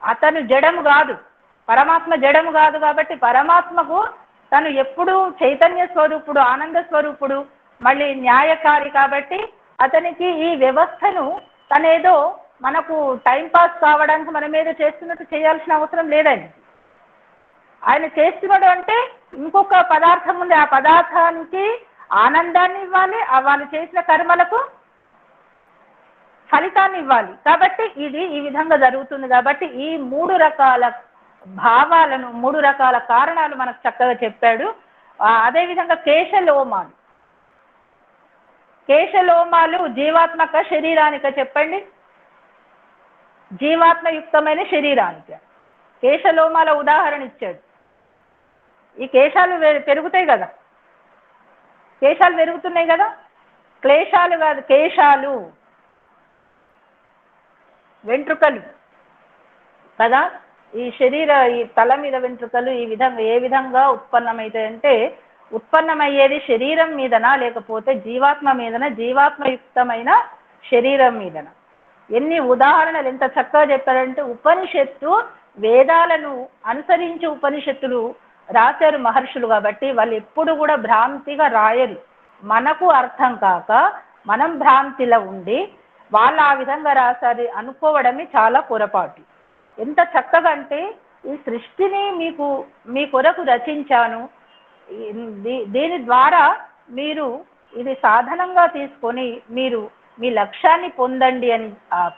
అతను జడము కాదు, పరమాత్మ జడము కాదు. కాబట్టి పరమాత్మకు తను ఎప్పుడు చైతన్య స్వరూపుడు, ఆనంద స్వరూపుడు, మళ్ళీ న్యాయకారి. కాబట్టి అతనికి ఈ వ్యవస్థను తనేదో మనకు టైంపాస్ కావడానికి మనం ఏదో చేస్తున్నట్టు చేయాల్సిన అవసరం లేదండి. ఆయన చేస్తున్నాడు అంటే ఇంకొక పదార్థం ఉంది, ఆ పదార్థానికి ఆనందాన్ని ఇవ్వాలి, వాళ్ళు చేసిన కర్మలకు ఫలితాన్ని ఇవ్వాలి. కాబట్టి ఇది ఈ విధంగా జరుగుతుంది. కాబట్టి ఈ 3 రకాల భావాలను, 3 రకాల కారణాలు మనకు చక్కగా చెప్పాడు. అదేవిధంగా కేశలోమాలు జీవాత్మక శరీరానిక చెప్పండి, జీవాత్మయుక్తమైన శరీరానికి కేశలోమాల ఉదాహరణ ఇచ్చాడు. ఈ కేశాలు పెరుగుతాయి కదా, కేశాలు పెరుగుతున్నాయి కదా, క్లేశాలు కాదు, కేశాలు, వెంట్రుకలు కదా. ఈ తల మీద వెంట్రుకలు ఈ విధంగా ఏ విధంగా ఉత్పన్నమవుతాయంటే, ఉత్పన్నమయ్యేది శరీరం మీదనా లేకపోతే జీవాత్మ మీదనా, జీవాత్మయుక్తమైన శరీరం మీదనా. ఎన్ని ఉదాహరణలు ఎంత చక్కగా చెప్పారంటే, ఉపనిషత్తు వేదాలను అనుసరించి ఉపనిషత్తులు రాశారు మహర్షులు. కాబట్టి వాళ్ళు ఎప్పుడు కూడా భ్రాంతిగా రాయరు. మనకు అర్థం కాక మనం భ్రాంతిలో ఉండి వాళ్ళు ఆ విధంగా రాశారు అనుకోవడమే చాలా పొరపాటు. ఎంత చక్కగా అంటే, ఈ సృష్టిని మీ కొరకు రచించాను, దీని ద్వారా మీరు ఇది సాధనంగా తీసుకొని మీరు మీ లక్ష్యాన్ని పొందండి అని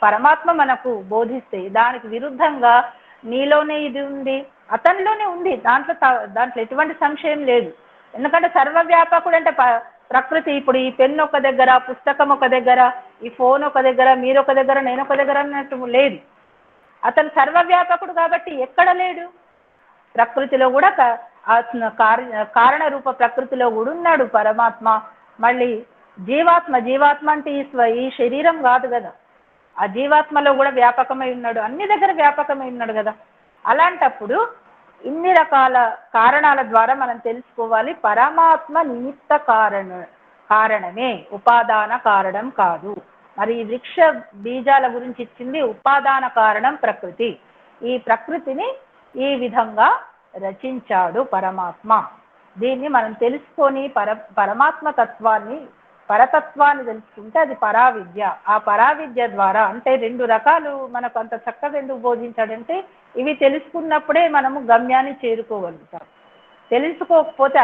పరమాత్మ మనకు బోధిస్తే, దానికి విరుద్ధంగా నీలోనే ఇది ఉంది, అతనిలోనే ఉంది, దాంట్లో ఎటువంటి సంశయం లేదు. ఎందుకంటే సర్వవ్యాపకుడు అంటే ప్రకృతి. ఇప్పుడు ఈ పెన్ను ఒక దగ్గర, పుస్తకం ఒక దగ్గర, ఈ ఫోన్ ఒక దగ్గర, మీరు ఒక దగ్గర, నేను ఒక దగ్గర అన్నట్టు లేదు. అతను సర్వవ్యాపకుడు కాబట్టి ఎక్కడ లేడు. ప్రకృతిలో కూడా కారణ రూప ప్రకృతిలో కూడా ఉన్నాడు పరమాత్మ. మళ్ళీ జీవాత్మ అంటే ఈ శరీరం కాదు కదా, ఆ జీవాత్మలో కూడా వ్యాపకమై ఉన్నాడు, అన్ని దగ్గర వ్యాపకమై ఉన్నాడు కదా. అలాంటప్పుడు ఇన్ని రకాల కారణాల ద్వారా మనం తెలుసుకోవాలి పరమాత్మ నిమిత్త కారణమే, ఉపాదాన కారణం కాదు. మరి ఈ వృక్ష బీజాల గురించి ఇచ్చింది ఉపాదాన కారణం ప్రకృతి. ఈ ప్రకృతిని ఈ విధంగా రచించాడు పరమాత్మ. దీన్ని మనం తెలుసుకొని పరమాత్మ తత్వాన్ని, పరతత్వాన్ని తెలుసుకుంటే అది పరావిద్య. ఆ పరావిద్య ద్వారా అంటే 2 రకాలు మనకు అంత చక్కగా ఎందుకు బోధించాడంటే ఇవి తెలుసుకున్నప్పుడే మనము గమ్యాన్ని చేరుకోగలుగుతాం. తెలుసుకోకపోతే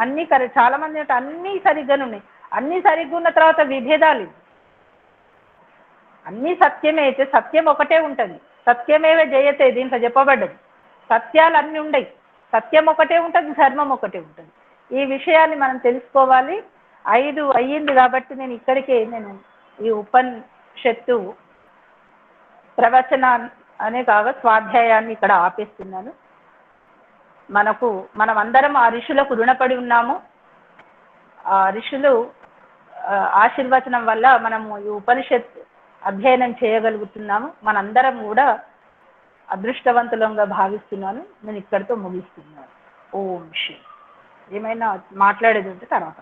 అన్ని చాలా మంది అంటే అన్నీ సరిగ్గానే ఉన్నాయి, అన్నీ సరిగ్గా ఉన్న తర్వాత విభేదాలు. అన్నీ సత్యమే అయితే సత్యం ఒకటే ఉంటుంది, సత్యమేవ జయతే దీంట్లో చెప్పబడ్డది. సత్యాలు అన్నీ ఉండయి, సత్యం ఒకటే ఉంటుంది, ధర్మం ఒకటే ఉంటుంది. ఈ విషయాన్ని మనం తెలుసుకోవాలి. 5 అయ్యింది కాబట్టి నేను ఇక్కడికే ఈ ఉపనిషత్తు ప్రవచన అనే కాగా స్వాధ్యాయాన్ని ఇక్కడ ఆపేస్తున్నాను. మనం అందరం ఆ ఋషులకు రుణపడి ఉన్నాము. ఆ ఋషులు ఆశీర్వచనం వల్ల మనము ఈ ఉపనిషత్ అధ్యయనం చేయగలుగుతున్నాము. మనందరం కూడా అదృష్టవంతులంగా భావిస్తున్నాను. నేను ఇక్కడితో ముగిస్తున్నాను. ఓం శ్రీ. ఏమైనా మాట్లాడేది ఉంటే తర్వాత